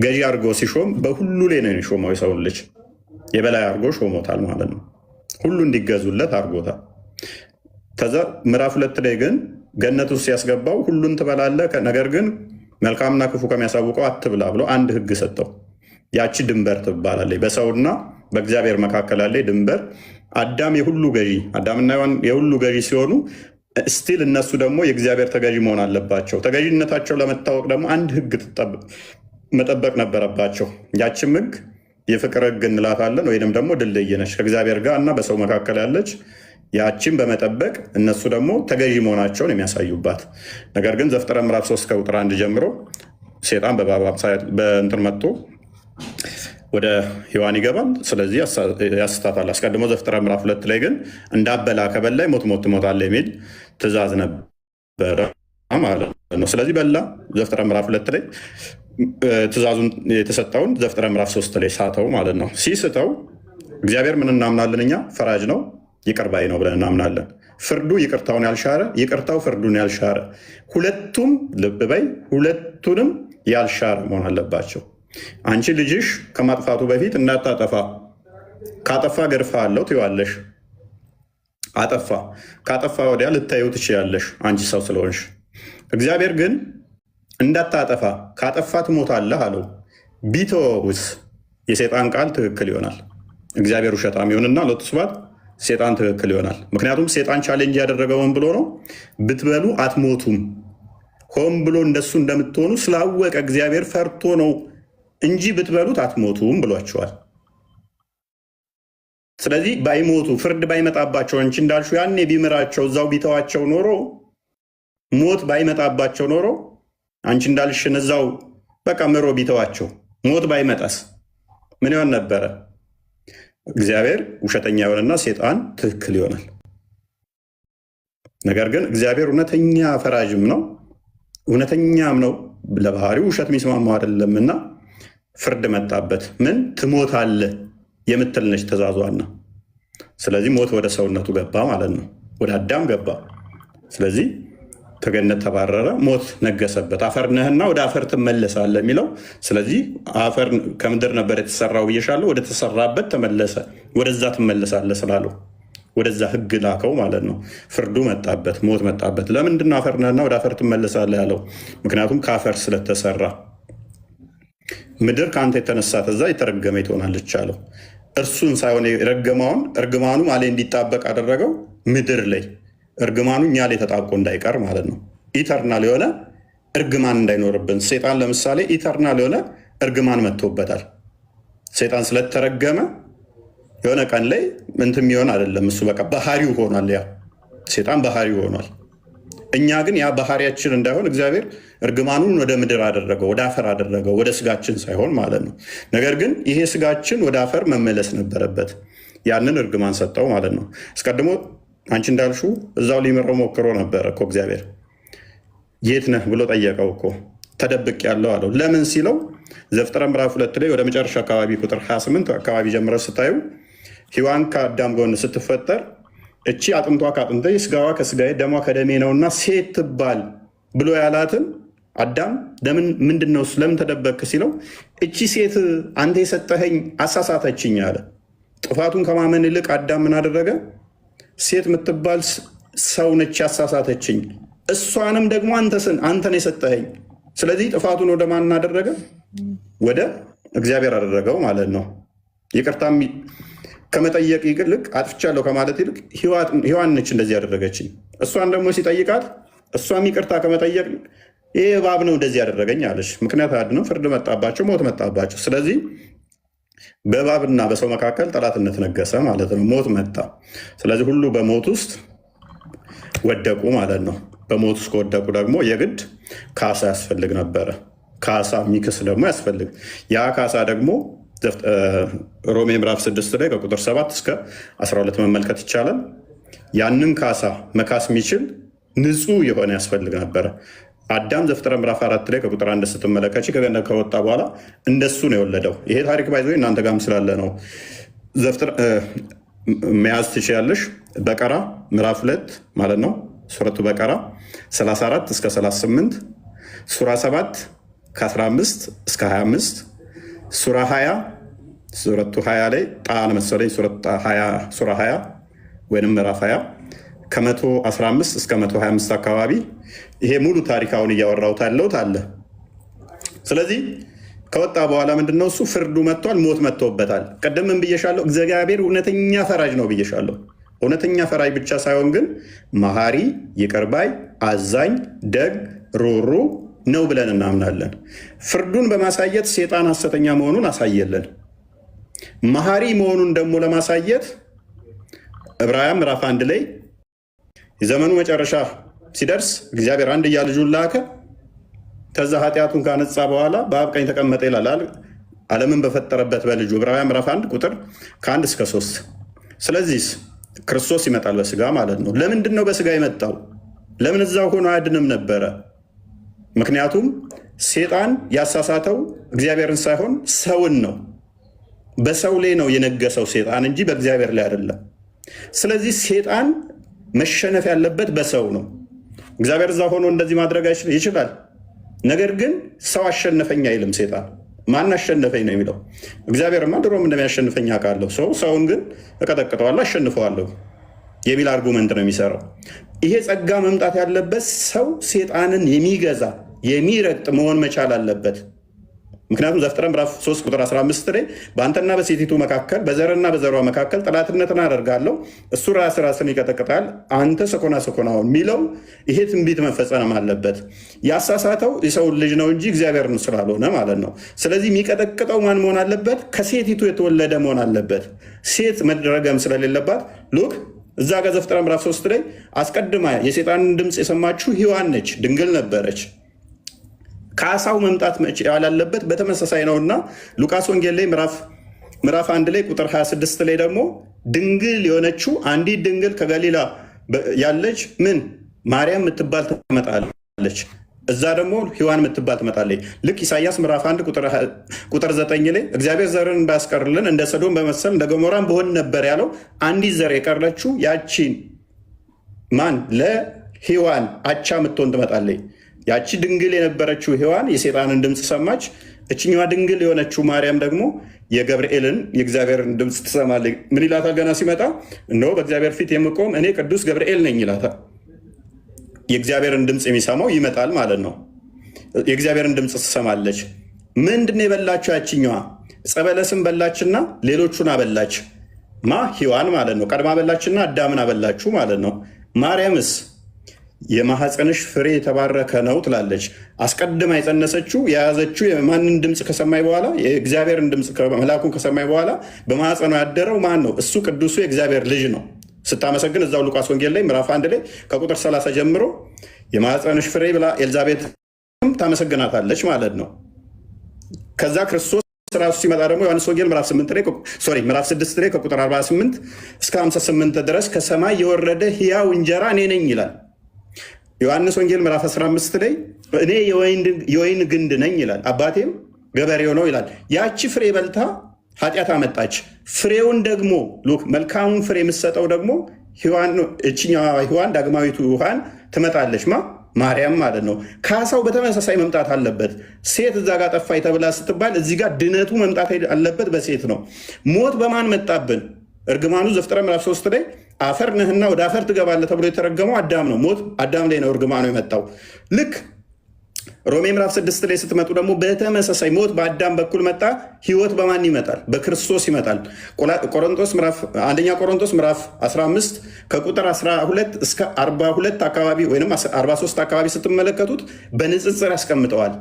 ገዢ አድርጎ ሲሾም በሁሉ ላይ ነው የሾመው። የሰውን ልጅ የበላይ አድርጎ ሾሞታል ማለት ነው። ሁሉ እንዲገዙለት አድርጎታል። ከዛ ምዕራፍ 2 ላይ ግን ገነት ውስጥ ሲያስገባው ሁሉን ትበላለህ፣ ነገር ግን መልካምና ክፉ ከሚያሳውቀው አትብላ ብሎ አንድ ህግ ሰጠው። ያቺ ድንበር ትባላለች። በሰውና በእግዚአብሔር መካከል ያለ ድንበር። አዳም የሁሉ ገዢ፣ አዳምና ሔዋን የሁሉ ገዢ ሲሆኑ ስቲል እነሱ ደግሞ የእግዚአብሔር ተገዢ መሆን አለባቸው። ተገዢነታቸው ለመታወቅ ደግሞ አንድ ህግ መጠበቅ ነበረባቸው። ያችም ህግ የፍቅር ህግ እንላታለን፣ ወይንም ደግሞ ድልድይ ነች ከእግዚአብሔር ጋር እና በሰው መካከል ያለች። ያችን በመጠበቅ እነሱ ደግሞ ተገዢ መሆናቸውን የሚያሳዩባት። ነገር ግን ዘፍጥረት ምዕራፍ 3 ከቁጥር 1 ጀምሮ ሴጣን በእንትን መጥቶ ወደ ሔዋን ይገባል። ስለዚህ ያስታታል። አስቀድሞ ዘፍጥረት ምዕራፍ 2 ላይ ግን እንዳበላ ከበላይ ሞት ትሞታለህ የሚል ትእዛዝ ነበረ ማለት ነው። ስለዚህ በላ። ዘፍጥረት ምዕራፍ 2 ላይ ትእዛዙን የተሰጠውን ዘፍጥረት ምዕራፍ 3 ላይ ሳተው ማለት ነው። ሲስተው እግዚአብሔር ምን እናምናለን እኛ? ፈራጅ ነው፣ ይቅር ባይ ነው ብለን እናምናለን። ፍርዱ ይቅርታውን ያልሻረ፣ ይቅርታው ፍርዱን ያልሻረ፣ ሁለቱም ልብ በይ፣ ሁለቱንም ያልሻረ መሆን አለባቸው። አንቺ ልጅሽ ከማጥፋቱ በፊት እንዳታጠፋ፣ ካጠፋ ገርፋ አለው ትይዋለሽ። አጠፋ፣ ካጠፋ ወዲያ ልታዩ ትችያለሽ አንቺ ሰው ስለሆንሽ። እግዚአብሔር ግን እንዳታጠፋ፣ ካጠፋ ትሞታለህ አለው። ቢተወውስ የሴጣን ቃል ትክክል ይሆናል። እግዚአብሔር ውሸታም ይሆንና ሎቱ ስብሐት ሴጣን ትክክል ይሆናል። ምክንያቱም ሴጣን ቻሌንጅ ያደረገው ሆን ብሎ ነው። ብትበሉ አትሞቱም፣ ሆን ብሎ እንደሱ እንደምትሆኑ ስላወቀ እግዚአብሔር ፈርቶ ነው እንጂ ብትበሉት አትሞቱም ብሏቸዋል። ስለዚህ ባይሞቱ ፍርድ ባይመጣባቸው እንጂ እንዳልሹ ያኔ ቢምራቸው እዛው ቢተዋቸው ኖሮ ሞት ባይመጣባቸው ኖሮ አንቺ እንዳልሽን እዛው በቃ ምሮ ቢተዋቸው ሞት ባይመጣስ ምን ይሆን ነበረ? እግዚአብሔር ውሸተኛ ይሆንና ሴጣን ትክክል ይሆናል። ነገር ግን እግዚአብሔር እውነተኛ ፈራጅም ነው እውነተኛም ነው። ለባህሪው ውሸት የሚስማማው አይደለምና ፍርድ መጣበት። ምን ትሞታለህ የምትል ነች ትእዛዟና። ስለዚህ ሞት ወደ ሰውነቱ ገባ ማለት ነው፣ ወደ አዳም ገባ። ስለዚህ ከገነት ተባረረ፣ ሞት ነገሰበት። አፈር ነህና ወደ አፈር ትመለሳለህ የሚለው። ስለዚህ አፈር ከምድር ነበር የተሰራው ብዬሻለሁ፣ ወደ ተሰራበት ተመለሰ፣ ወደዛ ትመለሳለህ ስላለው ወደዛ ህግ ላከው ማለት ነው። ፍርዱ መጣበት፣ ሞት መጣበት። ለምንድነው አፈር ነህና ወደ አፈር ትመለሳለህ ያለው? ምክንያቱም ከአፈር ስለተሰራ። ምድር ከአንተ የተነሳ ተዛ የተረገመ ትሆናለች አለው። እርሱን ሳይሆን የረገመውን እርግማኑ ማሌ እንዲጣበቅ አደረገው። ምድር ላይ እርግማኑ እኛ ላይ ተጣብቆ እንዳይቀር ማለት ነው። ኢተርናል የሆነ እርግማን እንዳይኖርብን። ሴጣን ለምሳሌ ኢተርናል የሆነ እርግማን መጥቶበታል። ሴጣን ስለተረገመ የሆነ ቀን ላይ ምንትም ይሆን አይደለም። እሱ በቃ ባህሪው ሆኗል። ያ ሴጣን ባህሪው ሆኗል። እኛ ግን ያ ባህሪያችን እንዳይሆን እግዚአብሔር እርግማኑን ወደ ምድር አደረገው፣ ወደ አፈር አደረገው፣ ወደ ስጋችን ሳይሆን ማለት ነው። ነገር ግን ይሄ ስጋችን ወደ አፈር መመለስ ነበረበት። ያንን እርግማን ሰጠው ማለት ነው። አስቀድሞ አንቺ እንዳልሹ እዛው ሊመረው ሞክሮ ነበረ እኮ እግዚአብሔር። የት ነህ ብሎ ጠየቀው እኮ። ተደብቅ ያለው አለው። ለምን ሲለው ዘፍጥረት ምዕራፍ 2 ላይ ወደ መጨረሻ አካባቢ ቁጥር 28 አካባቢ ጀምረ ስታዩ ሔዋን ከአዳም ጎን ስትፈጠር እቺ አጥንቷ ከአጥንቴ ስጋዋ ከስጋዬ ደሟ ከደሜ ነውና ሴት ትባል ብሎ ያላትን አዳም ለምን ምንድነው ለምን ተደበክ ሲለው እቺ ሴት አንተ የሰጠኸኝ አሳሳተችኝ አለ። ጥፋቱን ከማመን ይልቅ አዳም ምን አደረገ? ሴት የምትባል ሰው ነች ያሳሳተችኝ፣ እሷንም ደግሞ አንተን የሰጠኸኝ። ስለዚህ ጥፋቱን ወደ ማን አደረገ? ወደ እግዚአብሔር አደረገው ማለት ነው። ይቅርታ ከመጠየቅ ይልቅ አጥፍቻለሁ ከማለት ይልቅ ሔዋን ነች እንደዚህ ያደረገችኝ። እሷን ደግሞ ሲጠይቃት እሷም ይቅርታ ከመጠየቅ ይህ እባብ ነው እንደዚህ ያደረገኝ አለች። ምክንያት አድነው ፍርድ መጣባቸው፣ ሞት መጣባቸው። ስለዚህ በእባብና በሰው መካከል ጠላትነት ነገሰ ማለት ነው። ሞት መጣ። ስለዚህ ሁሉ በሞት ውስጥ ወደቁ ማለት ነው። በሞት ውስጥ ከወደቁ ደግሞ የግድ ካሳ ያስፈልግ ነበረ። ካሳ የሚክስ ደግሞ ያስፈልግ። ያ ካሳ ደግሞ ሮሜ ምዕራፍ 6 ላይ ከቁጥር 7 እስከ 12 መመልከት ይቻላል። ያንን ካሳ መካስ የሚችል ንጹሕ የሆነ ያስፈልግ ነበረ። አዳም ዘፍጥረት ምዕራፍ 4 ላይ ከቁጥር 1 ስትመለከች ከገነት ከወጣ በኋላ እንደሱ ነው የወለደው። ይሄ ታሪክ ባይዞ እናንተ ጋርም ስላለ ነው መያዝ ትችያለሽ። በቀራ ምዕራፍ 2 ማለት ነው። ሱረቱ በቀራ 34 እስከ 38፣ ሱራ 7 ከ15 እስከ 25፣ ሱራ 20 ሱረቱ 20 ላይ ጣል መሰለኝ ሱራ 20 ወይም ምዕራፍ 20 ከ115 እስከ 125 አካባቢ ይሄ ሙሉ ታሪካውን እያወራሁት ያለሁት አለ። ስለዚህ ከወጣ በኋላ ምንድነው እሱ ፍርዱ መጥቷል፣ ሞት መጥቶበታል። ቀደም ምን ብዬሻለሁ? እግዚአብሔር እውነተኛ ፈራጅ ነው ብዬሻለሁ። እውነተኛ ፈራጅ ብቻ ሳይሆን ግን መሐሪ፣ ይቅር ባይ፣ አዛኝ፣ ደግ፣ ሩሩ ነው ብለን እናምናለን። ፍርዱን በማሳየት ሴጣን ሐሰተኛ መሆኑን አሳየለን። መሐሪ መሆኑን ደግሞ ለማሳየት ዕብራውያን ምዕራፍ 1 ላይ የዘመኑ መጨረሻ ሲደርስ እግዚአብሔር አንድያ ልጁን ላከ፣ ከዛ ኃጢአቱን ካነጻ በኋላ በአብ ቀኝ ተቀመጠ ይላል ዓለምን በፈጠረበት በልጁ። ዕብራውያን ምዕራፍ 1 ቁጥር ከ1 እስከ 3። ስለዚህ ክርስቶስ ይመጣል በስጋ ማለት ነው። ለምንድን ነው በስጋ የመጣው? ለምን እዛው ሆኖ አያድንም ነበረ? ምክንያቱም ሴጣን ያሳሳተው እግዚአብሔርን ሳይሆን ሰውን ነው። በሰው ላይ ነው የነገሰው ሴጣን እንጂ በእግዚአብሔር ላይ አይደለም። ስለዚህ ሴጣን መሸነፍ ያለበት በሰው ነው። እግዚአብሔር እዛ ሆኖ እንደዚህ ማድረግ ይችላል። ነገር ግን ሰው አሸነፈኝ አይልም። ሴጣን ማን አሸነፈኝ ነው የሚለው። እግዚአብሔርማ ድሮም እንደሚያሸንፈኝ አውቃለሁ፣ ሰውን ግን እቀጠቅጠዋለሁ፣ አሸንፈዋለሁ የሚል አርጉመንት ነው የሚሰራው። ይሄ ጸጋ መምጣት ያለበት ሰው ሴጣንን የሚገዛ የሚረግጥ መሆን መቻል አለበት። ምክንያቱም ዘፍጥረት ምዕራፍ 3 ቁጥር 15 ላይ በአንተና በሴቲቱ መካከል በዘርና በዘሯ መካከል ጠላትነትን አደርጋለሁ፣ እሱ ራስን ይቀጠቅጣል፣ አንተ ሰኮናውን የሚለው ይሄ ትንቢት መፈጸም አለበት። ያሳሳተው የሰውን ልጅ ነው እንጂ እግዚአብሔርን ስላልሆነ ማለት ነው። ስለዚህ የሚቀጠቅጠው ማን መሆን አለበት? ከሴቲቱ የተወለደ መሆን አለበት። ሴት መድረገም ስለሌለባት ሉክ እዛ ጋር ዘፍጥረት ምዕራፍ 3 ላይ አስቀድማ የሴጣንን ድምፅ የሰማችሁ ሔዋን ነች፣ ድንግል ነበረች። ካሳው መምጣት ያላለበት በተመሳሳይ ነውና ሉቃስ ወንጌል ላይ ምዕራፍ 1 ላይ ቁጥር 26 ላይ ደግሞ ድንግል የሆነችው አንዲት ድንግል ከገሊላ ያለች ምን ማርያም የምትባል ትመጣለች። እዛ ደግሞ ሔዋን የምትባል ትመጣለች። ልክ ኢሳያስ ምዕራፍ 1 ቁጥር 9 ላይ እግዚአብሔር ዘርን እንዳያስቀርልን እንደ ሰዶም በመሰል እንደ ገሞራም በሆን ነበር ያለው። አንዲት ዘር የቀረችው ያቺን ማን ለሔዋን አቻ የምትሆን ትመጣለች። ያቺ ድንግል የነበረችው ሔዋን የሴጣንን ድምፅ ሰማች። እችኛዋ ድንግል የሆነችው ማርያም ደግሞ የገብርኤልን የእግዚአብሔርን ድምፅ ትሰማለች። ምን ይላታል? ገና ሲመጣ እነሆ በእግዚአብሔር ፊት የምቆም እኔ ቅዱስ ገብርኤል ነኝ ይላታል። የእግዚአብሔርን ድምፅ የሚሰማው ይመጣል ማለት ነው። የእግዚአብሔርን ድምፅ ትሰማለች። ምንድን ነው የበላችው? ያችኛዋ ጸበለስን በላችና ሌሎቹን አበላች። ሔዋን ማለት ነው። ቀድማ በላችና አዳምን አበላችሁ ማለት ነው። ማርያምስ የማህፀንሽ ፍሬ የተባረከ ነው ትላለች። አስቀድማ የጸነሰችው የያዘችው የማንን ድምፅ ከሰማይ በኋላ የእግዚአብሔርን ድምፅ መላኩን ከሰማይ በኋላ በማህፀኗ ያደረው ማን ነው? እሱ ቅዱሱ የእግዚአብሔር ልጅ ነው። ስታመሰግን እዛው ሉቃስ ወንጌል ላይ ምዕራፍ 1 ላይ ከቁጥር 30 ጀምሮ የማህፀንሽ ፍሬ ብላ ኤልዛቤት ታመሰግናታለች ማለት ነው። ከዛ ክርስቶስ ራሱ ሲመጣ ደግሞ ዮሐንስ ወንጌል ምዕራፍ 6 ላይ ከቁጥር 48 እስከ 58 ድረስ ከሰማይ የወረደ ሕያው እንጀራ እኔ ነኝ ይላል። ዮሐንስ ወንጌል ምዕራፍ 15 ላይ እኔ የወይን ግንድ ነኝ ይላል፣ አባቴም ገበሬው ነው ይላል። ያቺ ፍሬ በልታ ኃጢአት አመጣች። ፍሬውን ደግሞ መልካሙን ፍሬ የምትሰጠው ደግሞ እችኛዋ ሔዋን ዳግማዊቱ ሔዋን ትመጣለች። ማርያም ማለት ነው። ካሳው በተመሳሳይ መምጣት አለበት። ሴት እዛ ጋር ጠፋይ ተብላ ስትባል እዚህ ጋር ድነቱ መምጣት አለበት በሴት ነው። ሞት በማን መጣብን? እርግማኑ ዘፍጥረት ምዕራፍ 3 ላይ አፈር ነህና ወደ አፈር ትገባለህ ተብሎ የተረገመው አዳም ነው። ሞት አዳም ላይ ነው እርግማኑ የመጣው። ልክ ሮሜ ምዕራፍ 6 ላይ ስትመጡ ደግሞ በተመሳሳይ ሞት በአዳም በኩል መጣ። ህይወት በማን ይመጣል? በክርስቶስ ይመጣል። አንደኛ ቆሮንቶስ ምዕራፍ 15 ከቁጥር 12 እስከ 42 አካባቢ ወይም 43 አካባቢ ስትመለከቱት በንጽጽር ያስቀምጠዋል።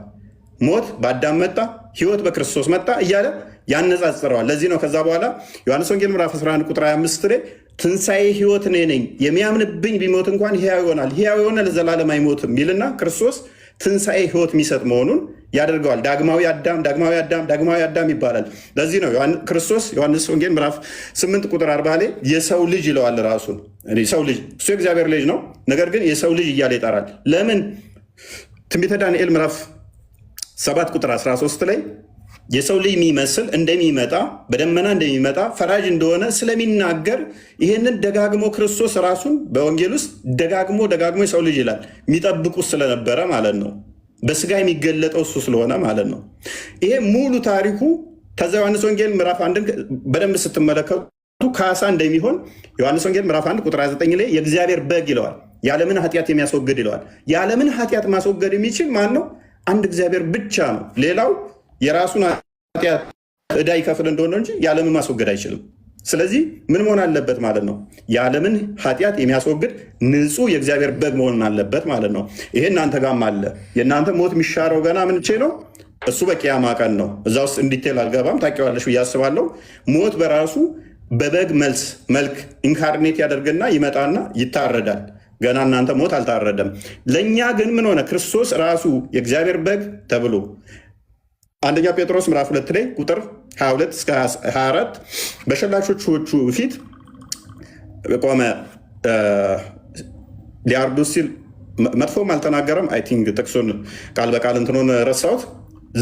ሞት በአዳም መጣ፣ ህይወት በክርስቶስ መጣ እያለ ያነጻጽረዋል። ለዚህ ነው ከዛ በኋላ ዮሐንስ ወንጌል ምዕራፍ 11 ቁጥር 25 ላይ ትንሣኤ ህይወት እኔ ነኝ፣ የሚያምንብኝ ቢሞት እንኳን ሕያው ይሆናል፣ ሕያው የሆነ ለዘላለም አይሞትም ይልና ክርስቶስ ትንሣኤ ህይወት የሚሰጥ መሆኑን ያደርገዋል። ዳግማዊ አዳም ይባላል። ለዚህ ነው ክርስቶስ ዮሐንስ ወንጌል ምዕራፍ 8 ቁጥር 40 ላይ የሰው ልጅ ይለዋል ራሱን። ሰው ልጅ እሱ የእግዚአብሔር ልጅ ነው፣ ነገር ግን የሰው ልጅ እያለ ይጠራል። ለምን? ትንቢተ ዳንኤል ምዕራፍ 7 ቁጥር 13 ላይ የሰው ልጅ የሚመስል እንደሚመጣ በደመና እንደሚመጣ ፈራጅ እንደሆነ ስለሚናገር ይህንን ደጋግሞ ክርስቶስ ራሱን በወንጌል ውስጥ ደጋግሞ የሰው ልጅ ይላል። የሚጠብቁት ስለነበረ ማለት ነው። በስጋ የሚገለጠው እሱ ስለሆነ ማለት ነው። ይሄ ሙሉ ታሪኩ ከዛ ዮሐንስ ወንጌል ምዕራፍ 1 በደንብ ስትመለከቱ ካሳ እንደሚሆን ዮሐንስ ወንጌል ምዕራፍ 1 ቁጥር 29 ላይ የእግዚአብሔር በግ ይለዋል። ያለምን ኃጢአት የሚያስወግድ ይለዋል። ያለምን ኃጢአት ማስወገድ የሚችል ማን ነው? አንድ እግዚአብሔር ብቻ ነው። ሌላው የራሱን ኃጢአት ዕዳ ይከፍል እንደሆነ እንጂ የዓለምን ማስወገድ አይችልም። ስለዚህ ምን መሆን አለበት ማለት ነው? የዓለምን ኃጢአት የሚያስወግድ ንጹሕ የእግዚአብሔር በግ መሆን አለበት ማለት ነው። ይሄ እናንተ ጋርም አለ። የእናንተ ሞት የሚሻረው ገና ምንቼ ነው? እሱ በቂያማ ቀን ነው። እዛ ውስጥ እንዲቴል አልገባም፣ ታውቂዋለሽ ብዬ አስባለሁ። ሞት በራሱ በበግ መልክ ኢንካርኔት ያደርግና ይመጣና ይታረዳል። ገና እናንተ ሞት አልታረደም። ለእኛ ግን ምን ሆነ? ክርስቶስ ራሱ የእግዚአብሔር በግ ተብሎ አንደኛ ጴጥሮስ ምዕራፍ 2 ላይ ቁጥር 22 እስከ 24 በሸላቾቹ ፊት ቆመ። ሊያርዱት ሲል መጥፎም አልተናገረም። አይ ቲንክ ጥቅሱን ቃል በቃል እንትኑን ረሳሁት።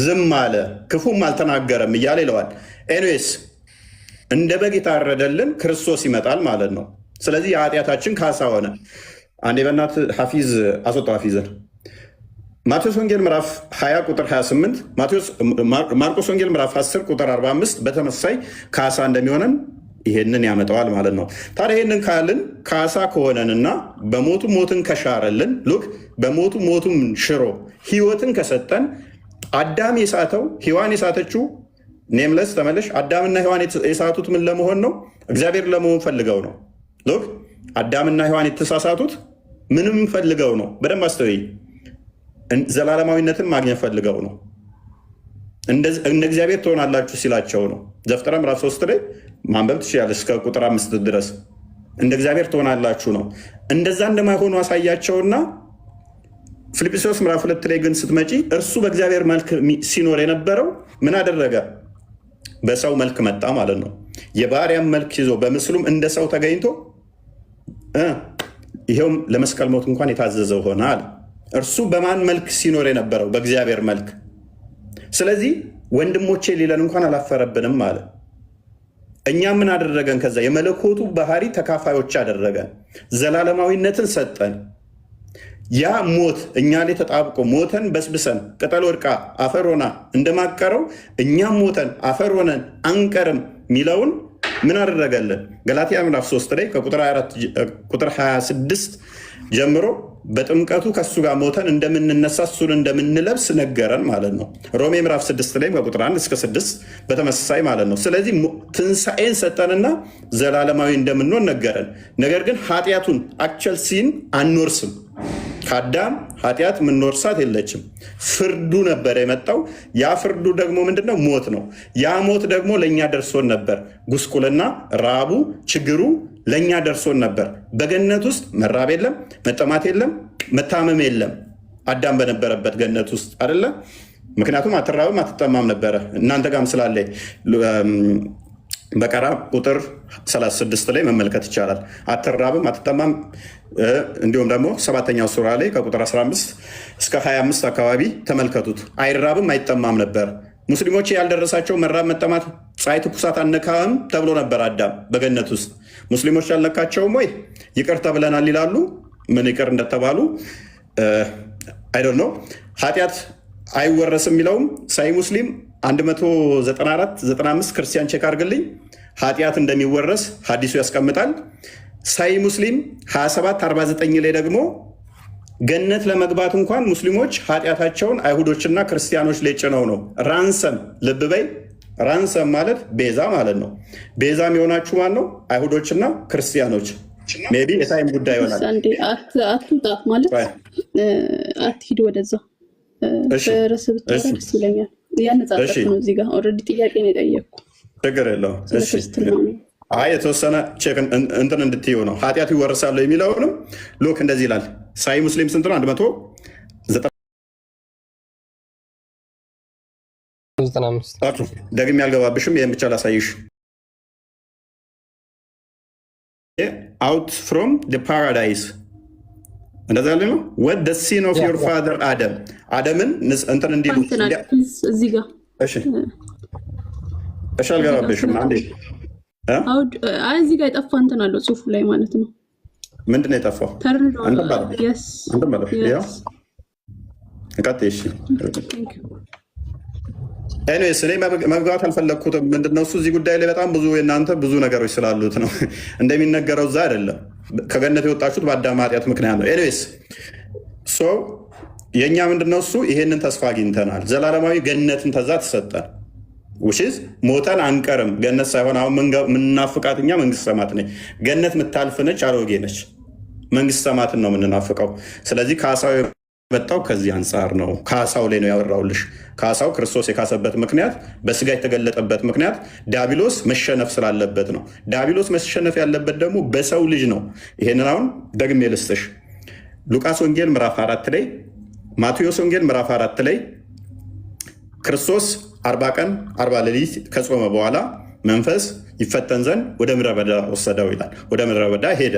ዝም አለ፣ ክፉም አልተናገረም እያለ ይለዋል። ኤኒዌይስ እንደ በግ የታረደልን ክርስቶስ ይመጣል ማለት ነው። ስለዚህ የኃጢአታችን ካሳ ሆነ። አንዴ በእናት ሐፊዝ አስወጣው ሐፊዝን ማቴዎስ ወንጌል ምዕራፍ 20 ቁጥር 28፣ ማርቆስ ወንጌል ምዕራፍ 10 ቁጥር 45 በተመሳሳይ ካሳ እንደሚሆነን ይሄንን ያመጣዋል ማለት ነው። ታዲያ ይሄንን ካልን ካሳ ከሆነንና በሞቱ ሞትን ከሻረልን ሉክ በሞቱ ሞቱን ሽሮ ህይወትን ከሰጠን አዳም የሳተው ሔዋን የሳተችው ኔምለስ ተመለሽ አዳምና ሔዋን የሳቱት ምን ለመሆን ነው? እግዚአብሔር ለመሆን ፈልገው ነው። ሉክ አዳምና ሔዋን የተሳሳቱት ምንም ፈልገው ነው። በደንብ አስተውይ። ዘላለማዊነትን ማግኘት ፈልገው ነው። እንደ እግዚአብሔር ትሆናላችሁ ሲላቸው ነው። ዘፍጥረት ምዕራፍ 3 ላይ ማንበብ ትችላለች እስከ ቁጥር 5 ድረስ። እንደ እግዚአብሔር ትሆናላችሁ ነው። እንደዛ እንደማይሆኑ አሳያቸውና ፊልጵስዩስ ምዕራፍ 2 ላይ ግን ስትመጪ እርሱ በእግዚአብሔር መልክ ሲኖር የነበረው ምን አደረገ? በሰው መልክ መጣ ማለት ነው። የባሪያም መልክ ይዞ በምስሉም እንደ ሰው ተገኝቶ ይኸውም ለመስቀል ሞት እንኳን የታዘዘው ሆነ አለ። እርሱ በማን መልክ ሲኖር የነበረው? በእግዚአብሔር መልክ። ስለዚህ ወንድሞቼ ሊለን እንኳን አላፈረብንም አለ። እኛ ምን አደረገን? ከዛ የመለኮቱ ባህሪ ተካፋዮች አደረገን፣ ዘላለማዊነትን ሰጠን። ያ ሞት እኛ ላይ ተጣብቆ ሞተን በስብሰን ቅጠል ወድቃ አፈር ሆና እንደማቀረው እኛም ሞተን አፈር ሆነን አንቀርም የሚለውን ምን አደረገልን? ገላትያ ምዕራፍ 3 ላይ ከቁጥር 26 ጀምሮ በጥምቀቱ ከሱ ጋር ሞተን እንደምንነሳ እሱን እንደምንለብስ ነገረን ማለት ነው። ሮሜ ምዕራፍ 6 ላይ ከቁጥር 1 እስከ 6 በተመሳሳይ ማለት ነው። ስለዚህ ትንሣኤን ሰጠንና ዘላለማዊ እንደምንሆን ነገረን። ነገር ግን ኃጢአቱን አክቸል ሲን አንወርስም። ከአዳም ኃጢአት የምንወርሳት የለችም። ፍርዱ ነበር የመጣው። ያ ፍርዱ ደግሞ ምንድነው? ሞት ነው። ያ ሞት ደግሞ ለእኛ ደርሶን ነበር። ጉስቁልና፣ ራቡ፣ ችግሩ ለእኛ ደርሶን ነበር። በገነት ውስጥ መራብ የለም፣ መጠማት የለም፣ መታመም የለም። አዳም በነበረበት ገነት ውስጥ አይደለ? ምክንያቱም አትራብም አትጠማም ነበረ። እናንተ ጋርም ስላለ በቀራ ቁጥር 36 ላይ መመልከት ይቻላል። አትራብም አትጠማም። እንዲሁም ደግሞ 7ኛው ሱራ ላይ ከቁጥር 15 እስከ 25 አካባቢ ተመልከቱት። አይራብም አይጠማም ነበር። ሙስሊሞች ያልደረሳቸው መራብ መጠማት፣ ፀሐይ ትኩሳት አነካም ተብሎ ነበር አዳም በገነት ውስጥ። ሙስሊሞች ያልነካቸውም ወይ ይቅር ተብለናል ይላሉ። ምን ይቅር እንደተባሉ አይ ዶንት ኖ ኃጢአት አይወረስም የሚለውም ሳይ ሙስሊም 194-95 ክርስቲያን ቼክ አድርግልኝ ኃጢአት እንደሚወረስ ሀዲሱ ያስቀምጣል። ሳይ ሙስሊም 27-49 ላይ ደግሞ ገነት ለመግባት እንኳን ሙስሊሞች ኃጢአታቸውን አይሁዶችና ክርስቲያኖች ላይ ጭነው ነው። ራንሰም ልብ በይ፣ ራንሰም ማለት ቤዛ ማለት ነው። ቤዛ የሚሆናችሁ ማን ነው? አይሁዶችና ክርስቲያኖች። ሜይ ቢ የታይም ጉዳይ ይሆናል። አትውጣ ማለት አትሂድ ወደዛ በርስ ብታወራ ደስ ይለኛል። ያነጻጸፍ ነው እዚህ ጋር ኦልሬዲ ጥያቄ ነው የጠየቅኩ። ችግር የለውም። አይ የተወሰነ ቼክ እንትን እንድትይው ነው። ኃጢአቱ ይወርሳሉ የሚለውንም ሉክ እንደዚህ ይላል። ሳይ ሙስሊም ስንት ነው? 195 ደግሜ ያልገባብሽም ይህን ብቻ ላሳይሽ። አውት ፍሮም ፓራዳይስ እንደዛ ያለ ነው። ወት ደ ሲን ኦፍ ዮር ፋዘር አደም አደምን እንትን እንዲሉ እዚህ ጋር እሺ፣ አልገባብሽም አንዴ እዚህ ጋር የጠፋ እንትን አለው ጽሁፉ ላይ ማለት ነው። ምንድን ነው የጠፋው? ኤኒዌይስ እኔ መግባት አልፈለግኩትም። ምንድነው እሱ እዚህ ጉዳይ ላይ በጣም ብዙ የእናንተ ብዙ ነገሮች ስላሉት ነው። እንደሚነገረው እዛ አይደለም። ከገነት የወጣችሁት በአዳም ኃጢአት ምክንያት ነው። ኤኒዌይስ የእኛ ምንድነው እሱ ይሄንን ተስፋ አግኝተናል። ዘላለማዊ ገነትን ተዛ ተሰጠን። ውሽዝ ሞተን አንቀርም። ገነት ሳይሆን አሁን የምንናፍቃት እኛ መንግስት ሰማት ነች። ገነት የምታልፍ ነች፣ አሮጌ ነች። መንግስት ሰማትን ነው የምንናፍቀው። ስለዚህ ካሳው የመጣው ከዚህ አንጻር ነው። ካሳው ላይ ነው ያወራውልሽ። ካሳው ክርስቶስ የካሰበት ምክንያት በስጋ የተገለጠበት ምክንያት ዲያብሎስ መሸነፍ ስላለበት ነው። ዲያብሎስ መሸነፍ ያለበት ደግሞ በሰው ልጅ ነው። ይሄንን አሁን ደግሜ ልስጥሽ። ሉቃስ ወንጌል ምዕራፍ 4 ላይ፣ ማቴዎስ ወንጌል ምዕራፍ 4 ላይ ክርስቶስ 40 ቀን 40 ሌሊት ከጾመ በኋላ መንፈስ ይፈተን ዘንድ ወደ ምድረ በዳ ወሰደው ይላል። ወደ ምድረ በዳ ሄደ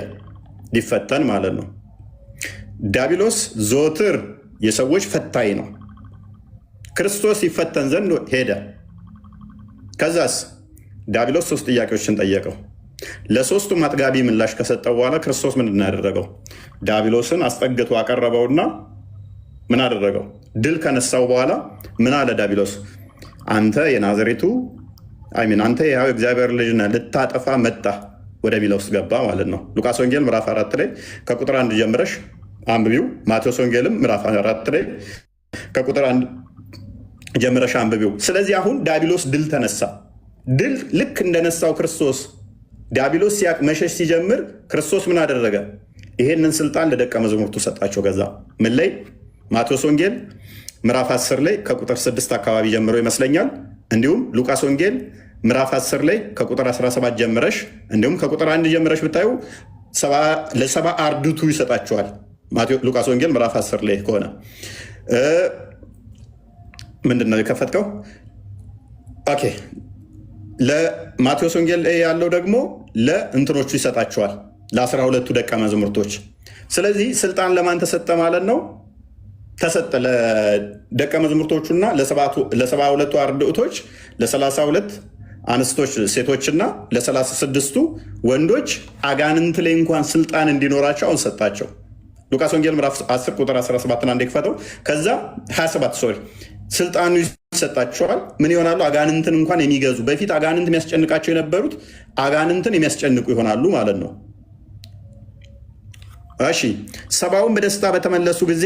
ሊፈተን ማለት ነው። ዲያብሎስ ዘወትር የሰዎች ፈታኝ ነው። ክርስቶስ ይፈተን ዘንድ ሄደ። ከዛስ ዲያብሎስ 3 ጥያቄዎችን ጠየቀው። ለሶስቱም አጥጋቢ ምላሽ ከሰጠው በኋላ ክርስቶስ ምንድን ነው ያደረገው? ዲያብሎስን አስጠግቶ አቀረበውና ምን አደረገው? ድል ከነሳው በኋላ ምን አለ ዲያብሎስ? አንተ የናዝሬቱ አንተ የሕያው እግዚአብሔር ልጅ ነህ፣ ልታጠፋ መጣ ወደሚለው ውስጥ ገባ ማለት ነው። ሉቃስ ወንጌል ምዕራፍ 4 ላይ ከቁጥር 1 ጀምረሽ አንብቢው። ማቴዎስ ወንጌልም ምዕራፍ 4 ላይ ከቁጥር 1 ጀምረሽ አንብቢው። ስለዚህ አሁን ዲያብሎስ ድል ተነሳ። ድል ልክ እንደነሳው ክርስቶስ ዲያብሎስ ሲያቅ መሸሽ ሲጀምር ክርስቶስ ምን አደረገ? ይሄንን ስልጣን ለደቀ መዛሙርቱ ሰጣቸው። ከዛ ምን ላይ? ማቴዎስ ወንጌል ምዕራፍ 10 ላይ ከቁጥር 6 አካባቢ ጀምሮ ይመስለኛል። እንዲሁም ሉቃስ ወንጌል ምዕራፍ 10 ላይ ከቁጥር 17 ጀምረሽ እንዲሁም ከቁጥር 1 ጀምረሽ ብታዩ ለሰባ አርድቱ ይሰጣቸዋል። ሉቃስ ወንጌል ምዕራፍ 10 ላይ ከሆነ ምንድን ነው የከፈትከው? ኦኬ። ለማቴዎስ ወንጌል ላይ ያለው ደግሞ ለእንትኖቹ ይሰጣቸዋል፣ ለ12ቱ ደቀ መዛሙርቶች። ስለዚህ ስልጣን ለማን ተሰጠ ማለት ነው? ተሰጠ ለደቀ መዛሙርቶቹና ለ72ቱ አርድእቶች፣ ለ32 አንስቶች ሴቶችና ለ36ቱ ወንዶች አጋንንት ላይ እንኳን ስልጣን እንዲኖራቸው አሁን ሰጣቸው። ሉቃስ ወንጌል ምዕራፍ 10 ቁጥር 17 አንዴ ክፈተው። ከዛ 27 ስልጣኑ ይሰጣቸዋል። ምን ይሆናሉ? አጋንንትን እንኳን የሚገዙ። በፊት አጋንንት የሚያስጨንቃቸው የነበሩት አጋንንትን የሚያስጨንቁ ይሆናሉ ማለት ነው። እሺ፣ ሰባውን በደስታ በተመለሱ ጊዜ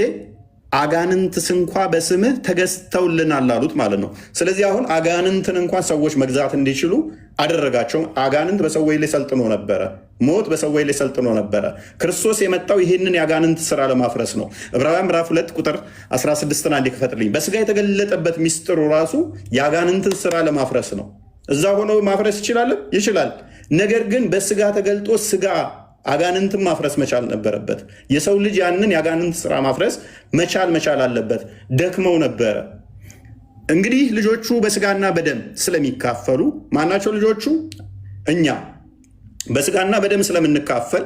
አጋንንትስ እንኳ በስምህ ተገዝተውልናል አሉት ማለት ነው። ስለዚህ አሁን አጋንንትን እንኳን ሰዎች መግዛት እንዲችሉ አደረጋቸው። አጋንንት በሰዎች ላይ ሰልጥኖ ነበረ። ሞት በሰዎች ላይ ሰልጥኖ ነበረ። ክርስቶስ የመጣው ይህንን የአጋንንት ስራ ለማፍረስ ነው። ዕብራውያን ምዕራፍ 2 ቁጥር 16 አንዴ ክፈትልኝ። በስጋ የተገለጠበት ሚስጥሩ ራሱ የአጋንንትን ስራ ለማፍረስ ነው። እዛ ሆኖ ማፍረስ ይችላል። ነገር ግን በስጋ ተገልጦ ስጋ አጋንንትን ማፍረስ መቻል ነበረበት። የሰው ልጅ ያንን የአጋንንት ስራ ማፍረስ መቻል አለበት። ደክመው ነበረ። እንግዲህ ልጆቹ በስጋና በደም ስለሚካፈሉ ማናቸው ልጆቹ? እኛ በስጋና በደም ስለምንካፈል።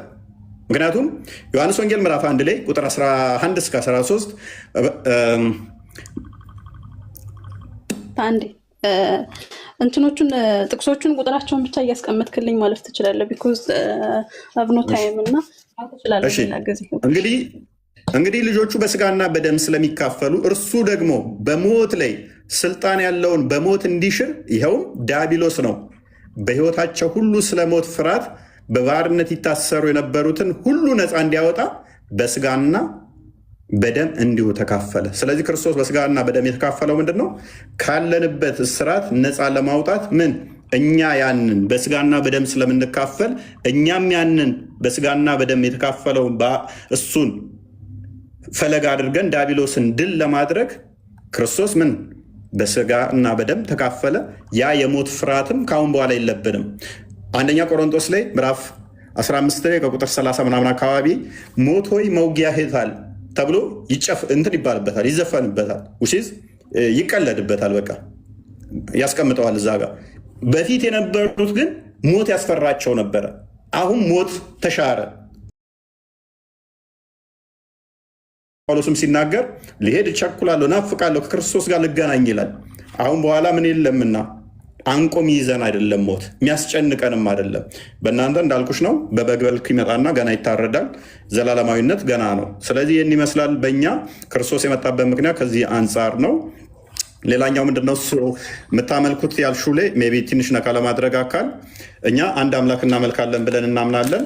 ምክንያቱም ዮሐንስ ወንጌል ምዕራፍ 1 ላይ ቁጥር 11 እስከ 13 እንትኖቹን ጥቅሶቹን ቁጥራቸውን ብቻ እያስቀመጥክልኝ ማለት ትችላለህ። ቢኮዝ አብኖ ታይም እና ትችላለህ። እንግዲህ እንግዲህ ልጆቹ በስጋና በደም ስለሚካፈሉ እርሱ ደግሞ በሞት ላይ ስልጣን ያለውን በሞት እንዲሽር ይኸውም ዲያብሎስ ነው። በሕይወታቸው ሁሉ ስለ ሞት ፍርሃት በባርነት ይታሰሩ የነበሩትን ሁሉ ነፃ እንዲያወጣ በስጋና በደም እንዲሁ ተካፈለ። ስለዚህ ክርስቶስ በስጋና በደም የተካፈለው ምንድን ነው? ካለንበት እስራት ነፃ ለማውጣት ምን እኛ ያንን በስጋና በደም ስለምንካፈል እኛም ያንን በስጋና በደም የተካፈለውን እሱን ፈለግ አድርገን ዲያብሎስን ድል ለማድረግ ክርስቶስ ምን በስጋና በደም ተካፈለ። ያ የሞት ፍርሃትም ካሁን በኋላ የለብንም። አንደኛ ቆሮንቶስ ላይ ምዕራፍ 15 ላይ ከቁጥር 30 ምናምን አካባቢ ሞት ሆይ መውጊያ ሄታል ተብሎ እንትን ይባልበታል፣ ይዘፈንበታል፣ ውሲዝ ይቀለድበታል። በቃ ያስቀምጠዋል እዛ ጋር። በፊት የነበሩት ግን ሞት ያስፈራቸው ነበረ። አሁን ሞት ተሻረ። ጳውሎስም ሲናገር ሊሄድ እቸኩላለሁ፣ ናፍቃለሁ፣ ከክርስቶስ ጋር ልገናኝ ይላል። አሁን በኋላ ምን የለምና አንቆ ሚይዘን አይደለም፣ ሞት የሚያስጨንቀንም አይደለም። በእናንተ እንዳልኩሽ ነው፣ በበግ መልክ ይመጣና ገና ይታረዳል። ዘላለማዊነት ገና ነው። ስለዚህ ይህን ይመስላል። በእኛ ክርስቶስ የመጣበት ምክንያት ከዚህ አንጻር ነው። ሌላኛው ምንድነው የምታመልኩት ያልሹ ላይ ሜይ ቢ ትንሽ ነካ ለማድረግ አካል እኛ አንድ አምላክ እናመልካለን ብለን እናምናለን።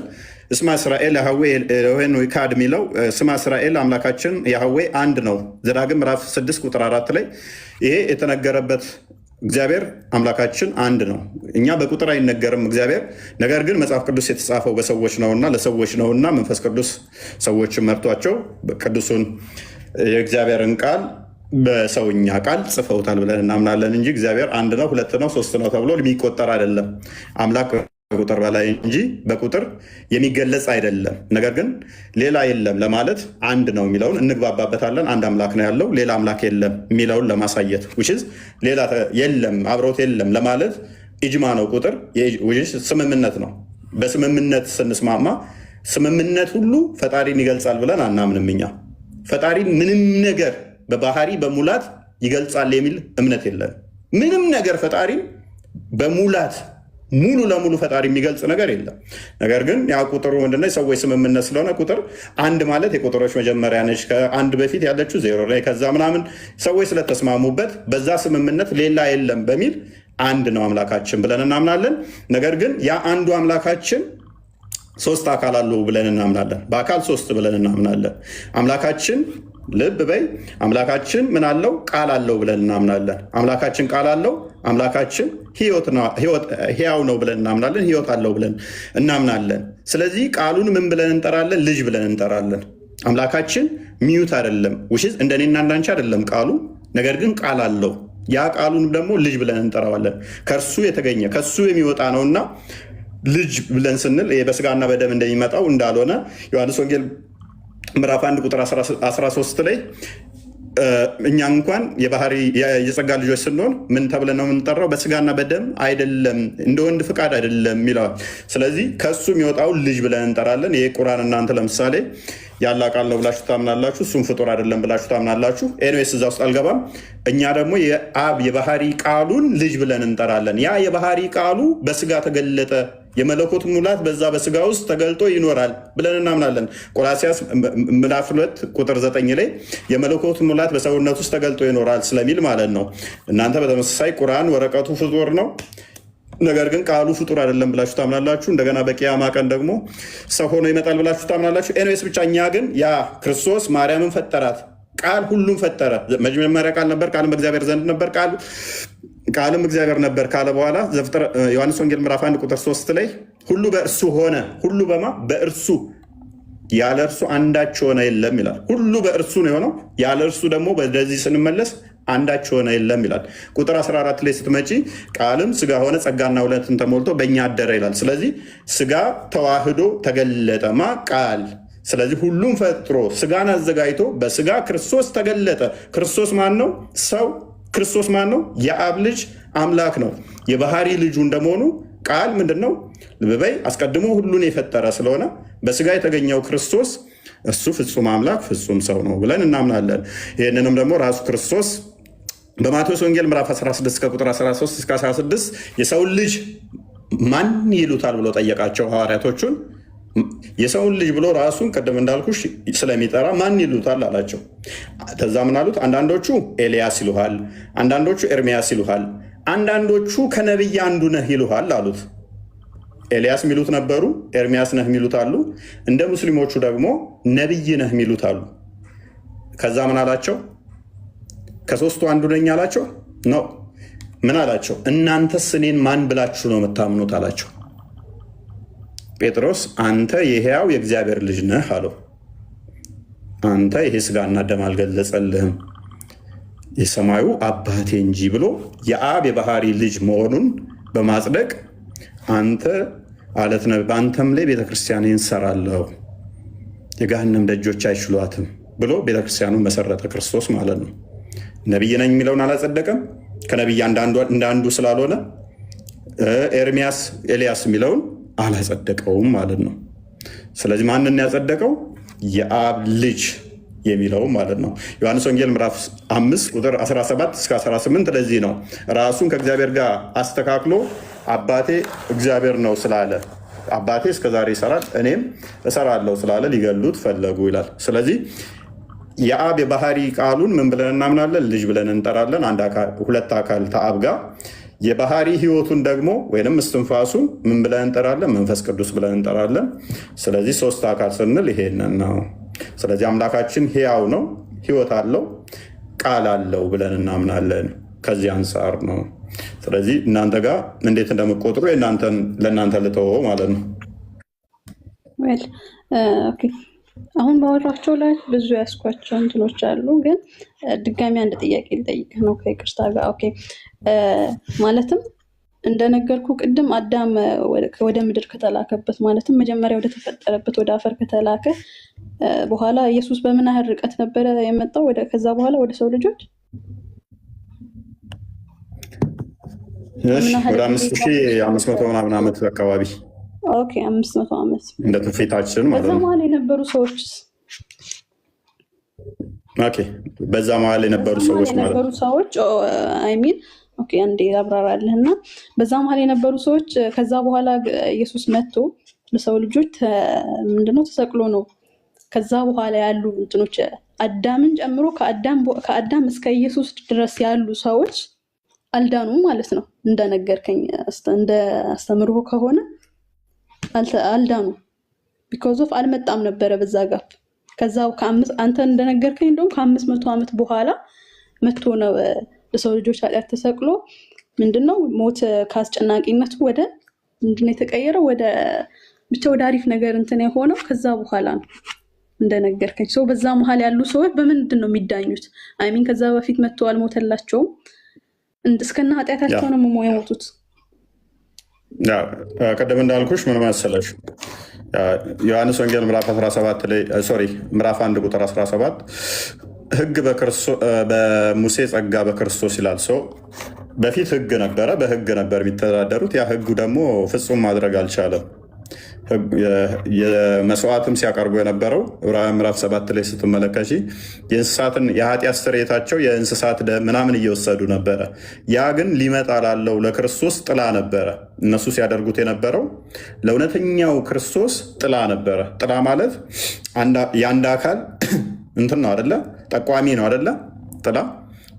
እስማ እስራኤል ያህዌ ኤሎሄን ካድ የሚለው ስማ እስራኤል አምላካችን ያህዌ አንድ ነው። ዘዳግም ምዕራፍ 6 ቁጥር 4 ላይ ይሄ የተነገረበት እግዚአብሔር አምላካችን አንድ ነው። እኛ በቁጥር አይነገርም እግዚአብሔር። ነገር ግን መጽሐፍ ቅዱስ የተጻፈው በሰዎች ነውና ለሰዎች ነውና መንፈስ ቅዱስ ሰዎችን መርቷቸው ቅዱሱን የእግዚአብሔርን ቃል በሰውኛ ቃል ጽፈውታል ብለን እናምናለን እንጂ እግዚአብሔር አንድ ነው፣ ሁለት ነው፣ ሶስት ነው ተብሎ የሚቆጠር አይደለም። አምላክ ከቁጥር በላይ እንጂ በቁጥር የሚገለጽ አይደለም። ነገር ግን ሌላ የለም ለማለት አንድ ነው የሚለውን እንግባባበታለን። አንድ አምላክ ነው ያለው፣ ሌላ አምላክ የለም የሚለውን ለማሳየት ውሽዝ ሌላ የለም አብሮት የለም ለማለት ኢጅማ ነው። ቁጥር ስምምነት ነው። በስምምነት ስንስማማ ስምምነት ሁሉ ፈጣሪን ይገልጻል ብለን አናምንም። እኛ ፈጣሪን ምንም ነገር በባህሪ በሙላት ይገልጻል የሚል እምነት የለን። ምንም ነገር ፈጣሪን በሙላት ሙሉ ለሙሉ ፈጣሪ የሚገልጽ ነገር የለም። ነገር ግን ያ ቁጥሩ ምንድነው? የሰዎች ስምምነት ስለሆነ ቁጥር አንድ ማለት የቁጥሮች መጀመሪያ ነች። ከአንድ በፊት ያለችው ዜሮ ላይ ከዛ ምናምን ሰዎች ስለተስማሙበት በዛ ስምምነት ሌላ የለም በሚል አንድ ነው አምላካችን ብለን እናምናለን። ነገር ግን ያ አንዱ አምላካችን ሶስት አካል አለው ብለን እናምናለን። በአካል ሶስት ብለን እናምናለን። አምላካችን ልብ በይ አምላካችን ምን አለው? ቃል አለው ብለን እናምናለን። አምላካችን ቃል አለው። አምላካችን ሕያው ነው ብለን እናምናለን። ሕይወት አለው ብለን እናምናለን። ስለዚህ ቃሉን ምን ብለን እንጠራለን? ልጅ ብለን እንጠራለን። አምላካችን ሚዩት አይደለም፣ ውሽዝ እንደኔና እንዳንቺ አይደለም ቃሉ። ነገር ግን ቃል አለው። ያ ቃሉን ደግሞ ልጅ ብለን እንጠራዋለን። ከእርሱ የተገኘ ከእሱ የሚወጣ ነውና ልጅ ብለን ስንል በስጋና በደም እንደሚመጣው እንዳልሆነ ዮሐንስ ወንጌል ምዕራፍ 1 ቁጥር 13 ላይ እኛ እንኳን የጸጋ ልጆች ስንሆን ምን ተብለን ነው የምንጠራው? በስጋና በደም አይደለም፣ እንደ ወንድ ፍቃድ አይደለም ይለዋል። ስለዚህ ከሱ የሚወጣውን ልጅ ብለን እንጠራለን። ይሄ ቁርአን እናንተ ለምሳሌ ያለ ቃል ነው ብላችሁ ታምናላችሁ፣ እሱም ፍጡር አይደለም ብላችሁ ታምናላችሁ። ኤኒዌይስ እዛ ውስጥ አልገባም። እኛ ደግሞ የአብ የባህሪ ቃሉን ልጅ ብለን እንጠራለን። ያ የባህሪ ቃሉ በስጋ ተገለጠ፣ የመለኮት ሙላት በዛ በስጋ ውስጥ ተገልጦ ይኖራል ብለን እናምናለን። ቆላሲያስ ምዕራፍ 2 ቁጥር 9 ላይ የመለኮት ሙላት በሰውነት ውስጥ ተገልጦ ይኖራል ስለሚል ማለት ነው። እናንተ በተመሳሳይ ቁርአን ወረቀቱ ፍጡር ነው፣ ነገር ግን ቃሉ ፍጡር አይደለም ብላችሁ ታምናላችሁ። እንደገና በቂያማ ቀን ደግሞ ሰው ሆኖ ይመጣል ብላችሁ ታምናላችሁ። ኤንዌስ ብቻ እኛ ግን ያ ክርስቶስ ማርያምን ፈጠራት፣ ቃል ሁሉም ፈጠረ። መጀመሪያ ቃል ነበር፣ ቃልም በእግዚአብሔር ዘንድ ነበር፣ ቃልም እግዚአብሔር ነበር ካለ በኋላ ዮሐንስ ወንጌል ምዕራፍ 1 ቁጥር 3 ላይ ሁሉ በእርሱ ሆነ፣ ሁሉ በእርሱ ያለ እርሱ አንዳች ሆነ የለም ይላል። ሁሉ በእርሱ ነው የሆነው፣ ያለ እርሱ ደግሞ በዚህ ስንመለስ አንዳች ሆነ የለም ይላል። ቁጥር 14 ላይ ስትመጪ ቃልም ስጋ ሆነ ጸጋና እውነትን ተሞልቶ በእኛ አደረ ይላል። ስለዚህ ስጋ ተዋህዶ ተገለጠማ ቃል። ስለዚህ ሁሉም ፈጥሮ ስጋን አዘጋጅቶ በስጋ ክርስቶስ ተገለጠ። ክርስቶስ ማን ነው? ሰው። ክርስቶስ ማን ነው? የአብ ልጅ አምላክ ነው። የባህሪ ልጁ እንደመሆኑ ቃል ምንድን ነው? ልብ በይ አስቀድሞ ሁሉን የፈጠረ ስለሆነ በስጋ የተገኘው ክርስቶስ እሱ ፍጹም አምላክ ፍጹም ሰው ነው ብለን እናምናለን። ይህንንም ደግሞ ራሱ ክርስቶስ በማቴዎስ ወንጌል ምዕራፍ 16 ከቁጥር 13 እስከ 16 የሰውን ልጅ ማን ይሉታል ብሎ ጠየቃቸው ሐዋርያቶቹን። የሰውን ልጅ ብሎ ራሱን ቅድም እንዳልኩሽ ስለሚጠራ ማን ይሉታል አላቸው። ከዛ ምን አሉት? አንዳንዶቹ ኤልያስ ይሉሃል፣ አንዳንዶቹ ኤርሚያስ ይሉሃል፣ አንዳንዶቹ ከነቢይ አንዱ ነህ ይሉሃል አሉት። ኤልያስ የሚሉት ነበሩ፣ ኤርሚያስ ነህ የሚሉት አሉ። እንደ ሙስሊሞቹ ደግሞ ነቢይ ነህ የሚሉት አሉ። ከዛ ምን አላቸው? ከሶስቱ አንዱ ነኝ አላቸው ነው። ምን አላቸው? እናንተስ እኔን ማን ብላችሁ ነው የምታምኑት አላቸው። ጴጥሮስ አንተ የሕያው የእግዚአብሔር ልጅ ነህ አለው። አንተ ይሄ ስጋና ደም አልገለጸልህም የሰማዩ አባቴ እንጂ ብሎ የአብ የባህሪ ልጅ መሆኑን በማጽደቅ አንተ አለት ነህ፣ በአንተም ላይ ቤተክርስቲያንን እንሰራለሁ፣ የገሃነም ደጆች አይችሏትም ብሎ ቤተክርስቲያኑን መሰረተ ክርስቶስ ማለት ነው። ነቢይ ነኝ የሚለውን አላጸደቀም፣ ከነቢይ እንዳንዱ ስላልሆነ። ኤርሚያስ ኤልያስ የሚለውን አላጸደቀውም ማለት ነው። ስለዚህ ማንን ያጸደቀው? የአብ ልጅ የሚለው ማለት ነው። ዮሐንስ ወንጌል ምዕራፍ 5 ቁጥር 17 እስከ 18 ለዚህ ነው ራሱን ከእግዚአብሔር ጋር አስተካክሎ አባቴ እግዚአብሔር ነው ስላለ፣ አባቴ እስከዛሬ ይሰራል እኔም እሰራለሁ ስላለ ሊገሉት ፈለጉ ይላል። ስለዚህ የአብ የባህሪ ቃሉን ምን ብለን እናምናለን? ልጅ ብለን እንጠራለን። ሁለት አካል ከአብ ጋር። የባህሪ ህይወቱን ደግሞ ወይም እስትንፋሱን ምን ብለን እንጠራለን? መንፈስ ቅዱስ ብለን እንጠራለን። ስለዚህ ሶስት አካል ስንል ይሄንን ነው። ስለዚህ አምላካችን ሕያው ነው፣ ህይወት አለው፣ ቃል አለው ብለን እናምናለን። ከዚህ አንጻር ነው። ስለዚህ እናንተ ጋር እንዴት እንደምቆጥሩ ለእናንተ ልተወው ማለት ነው። አሁን ባወራቸው ላይ ብዙ ያስኳቸው እንትኖች አሉ፣ ግን ድጋሚ አንድ ጥያቄ ልጠይቅህ ነው ከይቅርታ ጋር። ኦኬ ማለትም እንደነገርኩ ቅድም አዳም ወደ ምድር ከተላከበት ማለትም መጀመሪያ ወደ ተፈጠረበት ወደ አፈር ከተላከ በኋላ ኢየሱስ በምን ያህል ርቀት ነበረ የመጣው? ከዛ በኋላ ወደ ሰው ልጆች ወደ 5500 ምናምን ዓመት አካባቢ። ኦኬ 500 ዓመት እንደ ትውፊታችን ማለት ነው። በዛ መሀል የነበሩ ሰዎች በዛ መሀል የነበሩ ሰዎች አይ ሚን ኦኬ አንዴ አብራራለህና በዛ መሀል የነበሩ ሰዎች ከዛ በኋላ ኢየሱስ መጥቶ ለሰው ልጆች ምንድነው ተሰቅሎ ነው። ከዛ በኋላ ያሉ እንትኖች አዳምን ጨምሮ ከአዳም እስከ ኢየሱስ ድረስ ያሉ ሰዎች አልዳኑ ማለት ነው። እንደነገርከኝ እንደ አስተምሮ ከሆነ አልዳኑ ቢኮዝ ኦፍ አልመጣም ነበረ በዛ ጋር። ከዛ አንተ እንደነገርከኝ እንደውም ከ500 ዓመት በኋላ መጥቶ ነው ለሰው ልጆች ኃጢአት ተሰቅሎ ምንድነው ሞት ከአስጨናቂነቱ ወደ ምንድነው የተቀየረው ወደ ብቻ ወደ አሪፍ ነገር እንትን የሆነው ከዛ በኋላ ነው እንደነገርከኝ። ሰው በዛ መሀል ያሉ ሰዎች በምንድን ነው የሚዳኙት? አይ ሚን ከዛ በፊት መጥቶ አልሞተላቸውም፣ እስከና ኃጢአታቸው ነው የሞቱት። ቀደም እንዳልኩሽ ምን መሰለሽ ዮሐንስ ወንጌል ምዕራፍ 17 ላይ ምዕራፍ 1 ቁጥር 17 ሕግ በሙሴ ጸጋ በክርስቶስ ይላል። ሰው በፊት ሕግ ነበረ፣ በሕግ ነበር የሚተዳደሩት። ያ ሕጉ ደግሞ ፍጹም ማድረግ አልቻለም። የመስዋዕትም ሲያቀርቡ የነበረው ዕብራውያን ምዕራፍ 7 ላይ ስትመለከቺ የእንስሳትን የኃጢአት ስርየታቸው የእንስሳት ደም ምናምን እየወሰዱ ነበረ። ያ ግን ሊመጣ ላለው ለክርስቶስ ጥላ ነበረ። እነሱ ሲያደርጉት የነበረው ለእውነተኛው ክርስቶስ ጥላ ነበረ። ጥላ ማለት የአንድ አካል እንትን ነው አደለ? ጠቋሚ ነው አደለ? ጥላ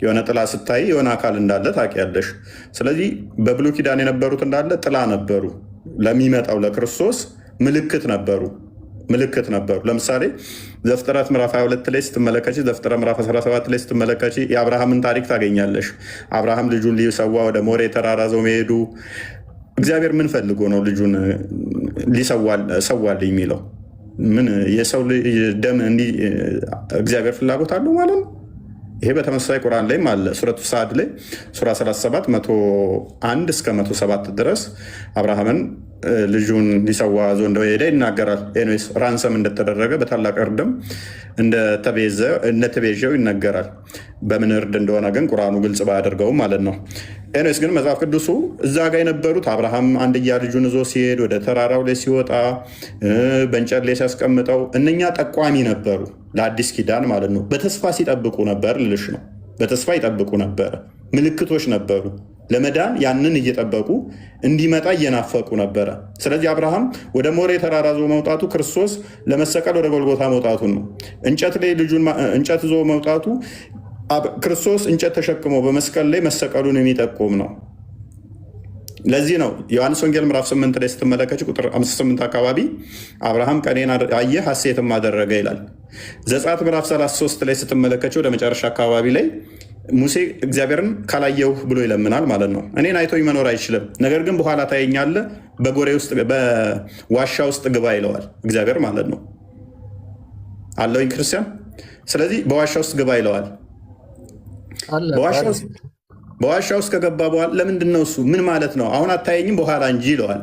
የሆነ ጥላ ስታይ የሆነ አካል እንዳለ ታውቂያለሽ። ስለዚህ በብሉይ ኪዳን የነበሩት እንዳለ ጥላ ነበሩ፣ ለሚመጣው ለክርስቶስ ምልክት ነበሩ። ለምሳሌ ዘፍጥረት ምዕራፍ 22 ላይ ስትመለከቺ፣ ዘፍጥረት ምዕራፍ 17 ላይ ስትመለከቺ የአብርሃምን ታሪክ ታገኛለሽ። አብርሃም ልጁን ሊሰዋ ወደ ሞሬ ተራራ ይዞ መሄዱ እግዚአብሔር ምን ፈልጎ ነው ልጁን ሰዋልኝ የሚለው? ምን የሰው ደም እንዲህ እግዚአብሔር ፍላጎት አለው ማለት ነው። ይሄ በተመሳሳይ ቁርአን ላይም አለ። ሱረቱ ሰዓድ ላይ ሱራ 37 101 እስከ 107 ድረስ አብርሃምን ልጁን ሊሰዋ ይዞ እንደሄደ ይናገራል። ኤኒዌይስ ራንሰም እንደተደረገ በታላቅ እርድም እንደተቤዠው ይነገራል። በምን እርድ እንደሆነ ግን ቁርአኑ ግልጽ ባያደርገውም ማለት ነው። ኤኒዌይስ ግን መጽሐፍ ቅዱሱ እዛ ጋር የነበሩት አብርሃም አንድያ ልጁን ይዞ ሲሄድ ወደ ተራራው ላይ ሲወጣ በእንጨት ላይ ሲያስቀምጠው እነኛ ጠቋሚ ነበሩ ለአዲስ ኪዳን ማለት ነው። በተስፋ ሲጠብቁ ነበር ልልሽ ነው። በተስፋ ይጠብቁ ነበረ። ምልክቶች ነበሩ። ለመዳን ያንን እየጠበቁ እንዲመጣ እየናፈቁ ነበረ። ስለዚህ አብርሃም ወደ ሞሬ ተራራ ዞ መውጣቱ ክርስቶስ ለመሰቀል ወደ ጎልጎታ መውጣቱን ነው። እንጨት ላይ ልጁን እንጨት ዞ መውጣቱ ክርስቶስ እንጨት ተሸክሞ በመስቀል ላይ መሰቀሉን የሚጠቁም ነው። ለዚህ ነው ዮሐንስ ወንጌል ምዕራፍ 8 ላይ ስትመለከች ቁጥር 58 አካባቢ አብርሃም ቀኔን አየ ሐሴትም አደረገ ይላል። ዘጸአት ምዕራፍ 33 ላይ ስትመለከች ወደ መጨረሻ አካባቢ ላይ ሙሴ እግዚአብሔርን ካላየውህ ብሎ ይለምናል ማለት ነው። እኔን አይቶኝ መኖር አይችልም፣ ነገር ግን በኋላ ታየኛለህ፣ በጎሬ ውስጥ በዋሻ ውስጥ ግባ ይለዋል እግዚአብሔር ማለት ነው። አለውኝ ክርስቲያን። ስለዚህ በዋሻ ውስጥ ግባ ይለዋል። በዋሻ ውስጥ ከገባ በኋላ ለምንድን ነው እሱ ምን ማለት ነው? አሁን አታየኝም በኋላ እንጂ ይለዋል።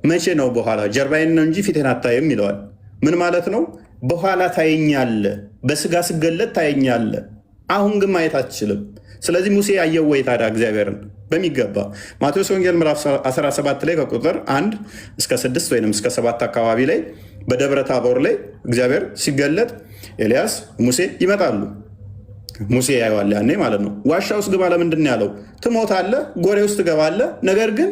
መቼ ነው በኋላ? ጀርባዬን ነው እንጂ ፊቴን አታየም ይለዋል። ምን ማለት ነው? በኋላ ታየኛለህ፣ በስጋ ስገለጥ ታየኛለህ፣ አሁን ግን ማየት አትችልም። ስለዚህ ሙሴ ያየው ወይ ታዲያ እግዚአብሔርን በሚገባ ማቴዎስ ወንጌል ምዕራፍ 17 ላይ ከቁጥር 1 እስከ 6 ወይም እስከ 7 አካባቢ ላይ በደብረ ታቦር ላይ እግዚአብሔር ሲገለጥ ኤልያስ ሙሴ ይመጣሉ። ሙሴ ያየዋል ያኔ ማለት ነው። ዋሻ ውስጥ ግባ ለምንድን ነው ያለው? ትሞታለህ፣ ጎሬ ውስጥ ትገባለህ፣ ነገር ግን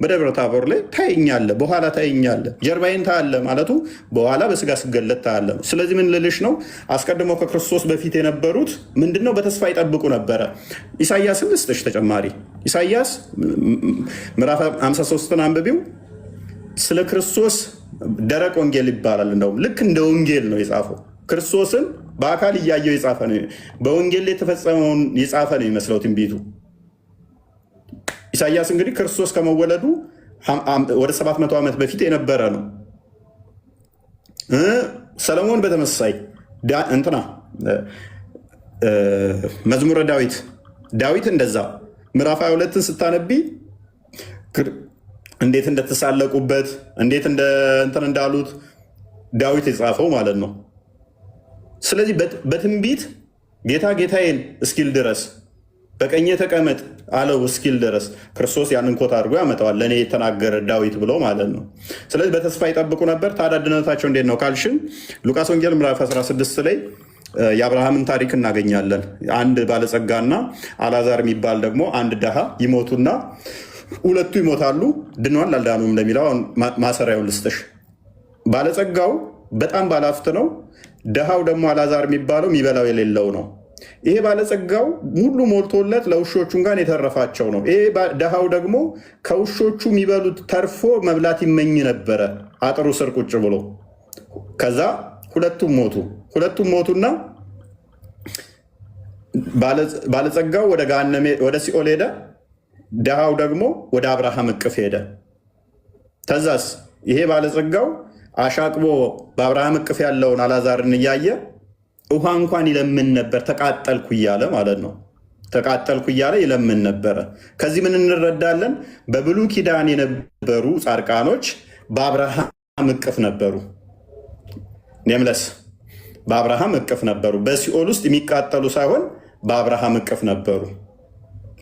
በደብረ ታቦር ላይ ታየኛለህ፣ በኋላ ታየኛለህ፣ ጀርባዬን ታያለህ ማለቱ በኋላ በስጋ ስገለጥ ታያለህ ነው። ስለዚህ ምን ልልሽ ነው? አስቀድሞ ከክርስቶስ በፊት የነበሩት ምንድነው? በተስፋ ይጠብቁ ነበረ። ኢሳያስን ልስጥሽ ተጨማሪ። ኢሳያስ ምዕራፍ 53ን አንብቢው። ስለ ክርስቶስ ደረቅ ወንጌል ይባላል። እንደውም ልክ እንደ ወንጌል ነው የጻፈው። ክርስቶስን በአካል እያየው የጻፈ ነው። በወንጌል ላይ የተፈጸመውን የጻፈ ነው የሚመስለው ትንቢቱ። ኢሳያስ እንግዲህ ክርስቶስ ከመወለዱ ወደ 700 ዓመት በፊት የነበረ ነው። ሰለሞን በተመሳሳይ እንትና መዝሙረ ዳዊት እንደዛ ምዕራፍ 22ን ስታነቢ እንዴት እንደተሳለቁበት እንዴት እንትን እንዳሉት ዳዊት የጻፈው ማለት ነው። ስለዚህ በትንቢት ጌታ ጌታዬን እስኪል ድረስ በቀኜ ተቀመጥ አለው እስኪል ድረስ ክርስቶስ ያንን ኮት አድርጎ ያመጣዋል። ለእኔ የተናገረ ዳዊት ብሎ ማለት ነው። ስለዚህ በተስፋ ይጠብቁ ነበር። ታዲያ ድነታቸው እንዴት ነው ካልሽን ሉቃስ ወንጌል ምዕራፍ 16 ላይ የአብርሃምን ታሪክ እናገኛለን። አንድ ባለጸጋና አልዓዛር የሚባል ደግሞ አንድ ድሃ ይሞቱና ሁለቱ ይሞታሉ። ድኗል አልዳኑም ለሚለው ማሰሪያውን ልስጥሽ። ባለጸጋው በጣም ባለሀብት ነው። ድሃው ደግሞ አልዓዛር የሚባለው የሚበላው የሌለው ነው። ይሄ ባለጸጋው ሙሉ ሞልቶለት ለውሾቹን ጋር የተረፋቸው ነው። ይሄ ድሃው ደግሞ ከውሾቹ የሚበሉት ተርፎ መብላት ይመኝ ነበረ አጥሩ ስር ቁጭ ብሎ። ከዛ ሁለቱም ሞቱና ባለጸጋው ወደ ገሃነም ወደ ሲኦል ሄደ። ድሃው ደግሞ ወደ አብርሃም እቅፍ ሄደ። ተዛስ ይሄ ባለጸጋው አሻቅቦ በአብርሃም እቅፍ ያለውን አልዓዛርን እያየ ውሃ እንኳን ይለምን ነበር። ተቃጠልኩ እያለ ማለት ነው። ተቃጠልኩ እያለ ይለምን ነበረ። ከዚህ ምን እንረዳለን? በብሉይ ኪዳን የነበሩ ጻድቃኖች በአብርሃም እቅፍ ነበሩ። ኔምለስ በአብርሃም እቅፍ ነበሩ። በሲኦል ውስጥ የሚቃጠሉ ሳይሆን በአብርሃም እቅፍ ነበሩ።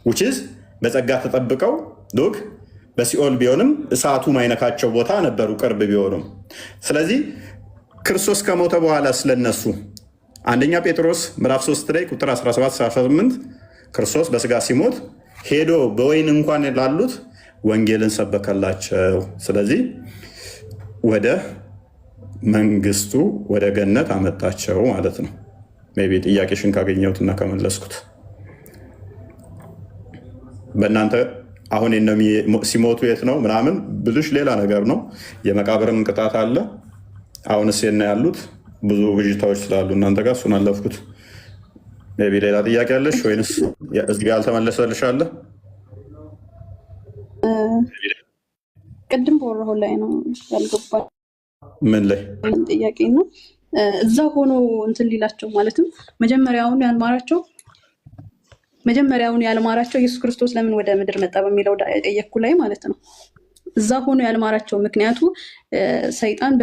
ውችዝ በጸጋ ተጠብቀው ዶግ በሲኦል ቢሆንም እሳቱ ማይነካቸው ቦታ ነበሩ፣ ቅርብ ቢሆኑም። ስለዚህ ክርስቶስ ከሞተ በኋላ ስለነሱ አንደኛ ጴጥሮስ ምዕራፍ 3 ላይ ቁጥር 17-18 ክርስቶስ በስጋ ሲሞት ሄዶ በወይን እንኳን ላሉት ወንጌልን ሰበከላቸው። ስለዚህ ወደ መንግስቱ ወደ ገነት አመጣቸው ማለት ነው። ሜይ ቢ ጥያቄሽን ካገኘሁትና ከመለስኩት በእናንተ አሁን ሲሞቱ የት ነው ምናምን ብሉሽ ሌላ ነገር ነው። የመቃብርን ቅጣት አለ። አሁንስ የና ያሉት ብዙ ብዥታዎች ስላሉ እናንተ ጋር እሱን አለፍኩት። ሜይ ቢ ሌላ ጥያቄ አለሽ ወይንስ እዚህ ጋር አልተመለሰልሽ አለ? ቅድም በወራሁ ላይ ነው ያልገባል። ምን ላይ ጥያቄ ነው? እዛ ሆኖ እንትን ሊላቸው ማለትም መጀመሪያውን ያልማራቸው ኢየሱስ ክርስቶስ ለምን ወደ ምድር መጣ በሚለው ጠየቅኩ ላይ ማለት ነው። እዛ ሆኖ ያልማራቸው ምክንያቱ ሰይጣን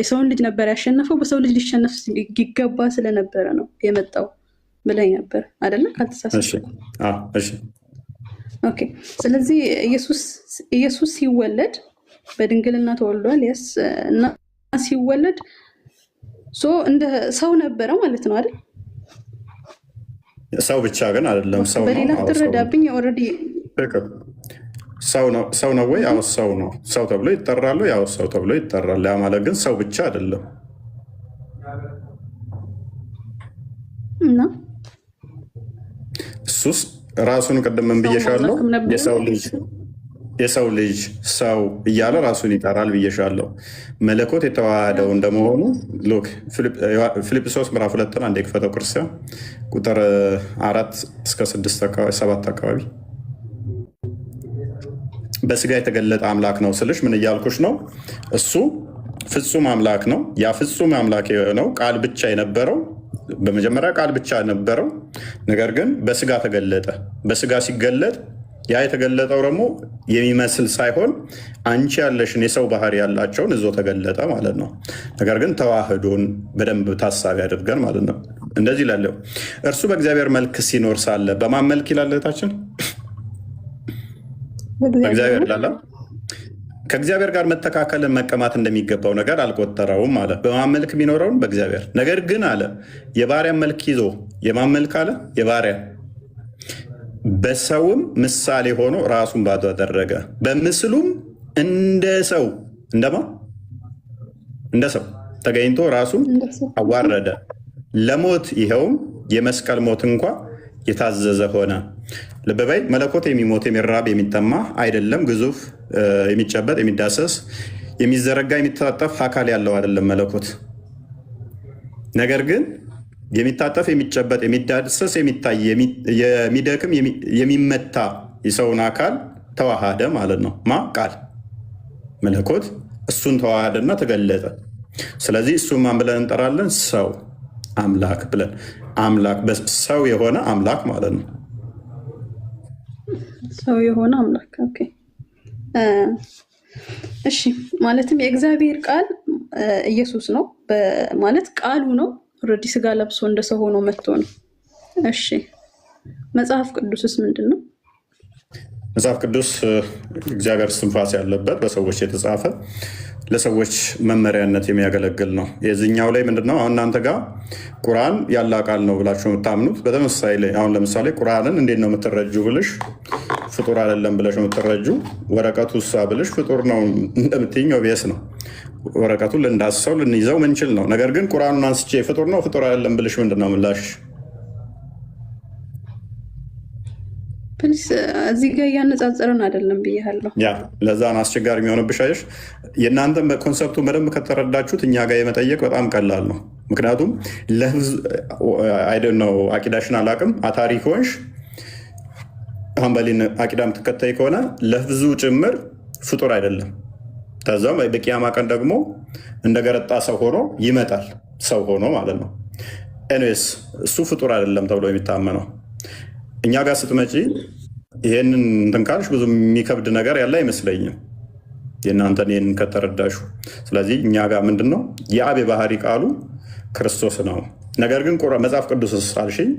የሰውን ልጅ ነበር ያሸነፈው፣ በሰው ልጅ ሊሸነፍ ይገባ ስለነበረ ነው የመጣው ብለኝ ነበር አይደለ? ካልተሳሳትኩ። ኦኬ። ስለዚህ ኢየሱስ ሲወለድ በድንግልና ተወልዷል። እና ሲወለድ እንደ ሰው ነበረ ማለት ነው አይደል? ሰው ብቻ ግን አይደለም። ሰው ነው። በሌላ ትረዳብኝ። ኦልሬዲ ሰው ነው ወይ? አዎ ሰው ነው። ሰው ተብሎ ይጠራሉ። ያው ሰው ተብሎ ይጠራል። ያ ማለት ግን ሰው ብቻ አይደለም እና እሱስ ራሱን ቅድም ምን ብዬሻለሁ? የሰው ልጅ ሰው እያለ ራሱን ይጠራል ብዬሻለሁ። መለኮት የተዋሃደው እንደመሆኑ ሉክ ፊልጵስዩስ ምዕራፍ 2 አንዴ ክፈተው ክርስቲያን ቁጥር 4-7 አካባቢ በስጋ የተገለጠ አምላክ ነው ስልሽ ምን እያልኩሽ ነው? እሱ ፍጹም አምላክ ነው። ያ ፍጹም አምላክ የሆነው ቃል ብቻ የነበረው በመጀመሪያ ቃል ብቻ ነበረው። ነገር ግን በስጋ ተገለጠ። በስጋ ሲገለጥ ያ የተገለጠው ደግሞ የሚመስል ሳይሆን አንቺ ያለሽን የሰው ባህሪ ያላቸውን እዞ ተገለጠ ማለት ነው። ነገር ግን ተዋህዶን በደንብ ታሳቢ አድርገን ማለት ነው። እንደዚህ ላለው እርሱ በእግዚአብሔር መልክ ሲኖር ሳለ በማን መልክ ይላል እህታችን? በእግዚአብሔር ላለ ከእግዚአብሔር ጋር መተካከልን መቀማት እንደሚገባው ነገር አልቆጠረውም አለ። በማን መልክ የሚኖረውን? በእግዚአብሔር። ነገር ግን አለ የባሪያን መልክ ይዞ የማን መልክ አለ? የባሪያ በሰውም ምሳሌ ሆኖ ራሱን ባዶ አደረገ። በምስሉም እንደ ሰው እንደማ እንደ ሰው ተገኝቶ ራሱን አዋረደ ለሞት፣ ይኸውም የመስቀል ሞት እንኳ የታዘዘ ሆነ። ልብ በይ፣ መለኮት የሚሞት የሚራብ የሚጠማ አይደለም። ግዙፍ የሚጨበጥ የሚዳሰስ የሚዘረጋ የሚታጠፍ አካል ያለው አይደለም መለኮት። ነገር ግን የሚታጠፍ የሚጨበጥ የሚዳሰስ የሚታይ የሚደክም የሚመታ የሰውን አካል ተዋሃደ ማለት ነው። ማ ቃል መለኮት እሱን ተዋሃደና ተገለጠ። ስለዚህ እሱን ማን ብለን እንጠራለን? ሰው አምላክ ብለን። አምላክ ሰው የሆነ አምላክ ማለት ነው። ሰው የሆነ አምላክ። ኦኬ እሺ። ማለትም የእግዚአብሔር ቃል ኢየሱስ ነው ማለት ቃሉ ነው። ኦልሬዲ ስጋ ለብሶ እንደ ሰው ሆኖ መጥቶ ነው። እሺ መጽሐፍ ቅዱስስ ምንድን ነው? መጽሐፍ ቅዱስ እግዚአብሔር እስትንፋስ ያለበት በሰዎች የተጻፈ ለሰዎች መመሪያነት የሚያገለግል ነው። የዚህኛው ላይ ምንድነው? አሁን እናንተ ጋር ቁርአን ያለ ቃል ነው ብላችሁ የምታምኑት በተመሳሳይ ላይ አሁን ለምሳሌ ቁርአንን እንዴት ነው የምትረጁ ብልሽ ፍጡር አይደለም ብለሽ የምትረጁ፣ ወረቀቱ እሷ ብልሽ ፍጡር ነው እንደምትይኝ ኦብቪየስ ነው። ወረቀቱን ልንዳስሰው ልንይዘው ምንችል ነው። ነገር ግን ቁርአኑን አንስቼ ፍጡር ነው ፍጡር አይደለም ብልሽ ምንድነው ምላሽ? ፕሊስ እዚህ ጋር እያነጻጸረን አይደለም ብያለሁ። ያ ለዛን አስቸጋሪ የሚሆንብሽ አይሽ። የእናንተን ኮንሰፕቱን በደንብ ከተረዳችሁት እኛ ጋር የመጠየቅ በጣም ቀላል ነው። ምክንያቱም ነው አቂዳሽን አላቅም አታሪ ከሆንሽ ሀንበሊን አቂዳ የምትከታይ ከሆነ ለህዝቡ ጭምር ፍጡር አይደለም። ከዛም በቂያማ ቀን ደግሞ እንደገረጣ ሰው ሆኖ ይመጣል። ሰው ሆኖ ማለት ነው። ኤኒዌይስ እሱ ፍጡር አይደለም ተብሎ የሚታመነው። እኛ ጋር ስትመጪ ይሄንን እንትን ካልሽ ብዙ የሚከብድ ነገር ያለ አይመስለኝም የእናንተን ይህንን ከተረዳሹ። ስለዚህ እኛ ጋር ምንድን ነው የአብ የባህሪ ቃሉ ክርስቶስ ነው። ነገር ግን መጽሐፍ ቅዱስ አልሽኝ።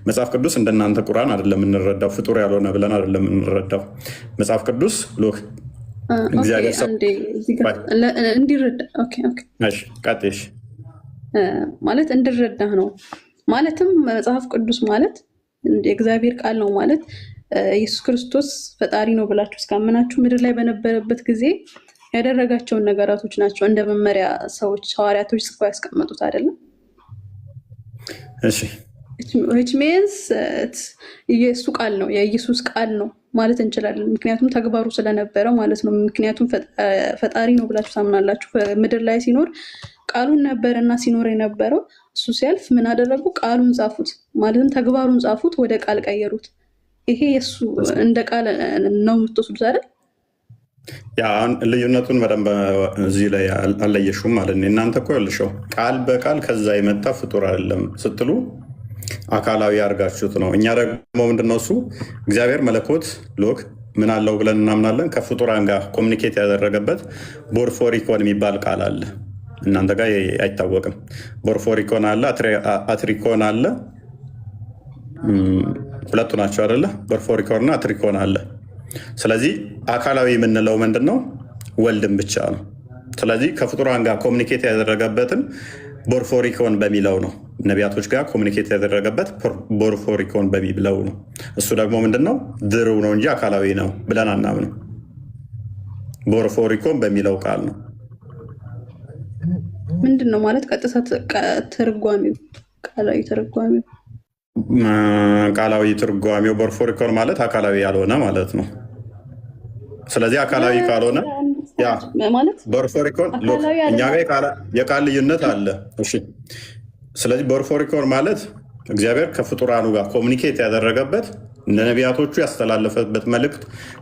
መጽሐፍ ቅዱስ እንደናንተ ቁርአን አይደለም የምንረዳው፣ ፍጡር ያልሆነ ብለን አይደለም የምንረዳው። መጽሐፍ ቅዱስ ሎክ እግዚአብሔር ሰው እንዲረዳ ማለት እንድረዳ ነው። ማለትም መጽሐፍ ቅዱስ ማለት የእግዚአብሔር ቃል ነው ማለት ኢየሱስ ክርስቶስ ፈጣሪ ነው ብላችሁ እስካመናችሁ ምድር ላይ በነበረበት ጊዜ ያደረጋቸውን ነገራቶች ናቸው እንደ መመሪያ ሰዎች ሐዋርያቶች ጽፈው ያስቀመጡት አይደለም። እሺ which means የእሱ ቃል ነው የኢየሱስ ቃል ነው ማለት እንችላለን። ምክንያቱም ተግባሩ ስለነበረ ማለት ነው። ምክንያቱም ፈጣሪ ነው ብላችሁ ታምናላችሁ። ምድር ላይ ሲኖር ቃሉን ነበረና ሲኖር የነበረው እሱ ሲያልፍ ምን አደረጉ? ቃሉን ጻፉት፣ ማለትም ተግባሩን ጻፉት፣ ወደ ቃል ቀየሩት። ይሄ የሱ እንደ ቃል ነው የምትወስዱት አይደል? ያ ልዩነቱን በደንብ እዚህ ላይ አልለየሹም ማለት ነው። እናንተ እኮ ያልሽው ቃል በቃል ከዛ የመጣ ፍጡር አይደለም ስትሉ አካላዊ አድርጋችሁት ነው። እኛ ደግሞ ምንድነው እሱ እግዚአብሔር መለኮት ሎክ ምን አለው ብለን እናምናለን። ከፍጡራን ጋር ኮሚኒኬት ያደረገበት ቦርፎሪኮን የሚባል ቃል አለ። እናንተ ጋር አይታወቅም። ቦርፎሪኮን አለ፣ አትሪኮን አለ። ሁለቱ ናቸው አይደለ? ቦርፎሪኮን እና አትሪኮን አለ። ስለዚህ አካላዊ የምንለው ምንድን ነው? ወልድም ብቻ ነው። ስለዚህ ከፍጡራን ጋር ኮሚኒኬት ያደረገበትን ቦርፎሪኮን በሚለው ነው። ነቢያቶች ጋር ኮሚኒኬት ያደረገበት ቦርፎሪኮን በሚለው ነው። እሱ ደግሞ ምንድነው? ድርው ነው እንጂ አካላዊ ነው ብለን አናምንም። ቦርፎሪኮን በሚለው ቃል ነው። ምንድን ነው ማለት? ቀጥታ ትርጓሜው፣ ቃላዊ ትርጓሜው ቦርፎሪኮን ማለት አካላዊ ያልሆነ ማለት ነው። ስለዚህ አካላዊ ካልሆነ ቦርፎሪኮን እኛ ጋር የቃል ልዩነት አለ። እሺ፣ ስለዚህ ቦርፎሪኮን ማለት እግዚአብሔር ከፍጡራኑ ጋር ኮሚኒኬት ያደረገበት እንደ ነቢያቶቹ ያስተላለፈበት መልእክት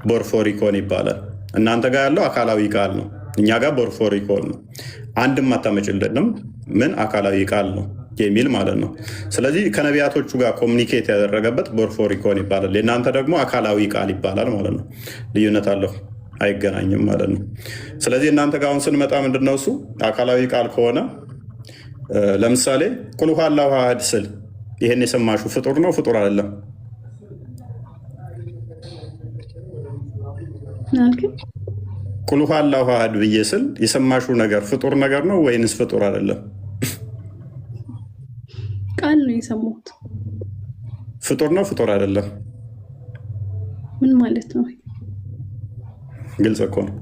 ቦርፎሪኮን ይባላል። እናንተ ጋር ያለው አካላዊ ቃል ነው፣ እኛ ጋር ቦርፎሪኮን ነው። አንድም አታመጭልንም ምን አካላዊ ቃል ነው የሚል ማለት ነው። ስለዚህ ከነቢያቶቹ ጋር ኮሚኒኬት ያደረገበት ቦርፎሪኮን ይባላል። የእናንተ ደግሞ አካላዊ ቃል ይባላል ማለት ነው። ልዩነት አለው፣ አይገናኝም ማለት ነው። ስለዚህ እናንተ ጋር አሁን ስንመጣ ምንድነው እሱ አካላዊ ቃል ከሆነ ለምሳሌ ቁል ሁወ አላሁ አሐድ ስል ይሄን የሰማሹ ፍጡር ነው ፍጡር አይደለም? ቁል ሁወ አላሁ አሐድ ብዬ ስል የሰማሹ ነገር ፍጡር ነገር ነው ወይንስ ፍጡር አይደለም? ቃል ነው የሰማሁት። ፍጡር ነው ፍጡር አይደለም? ምን ማለት ነው? ግልጽ እኮ ነው።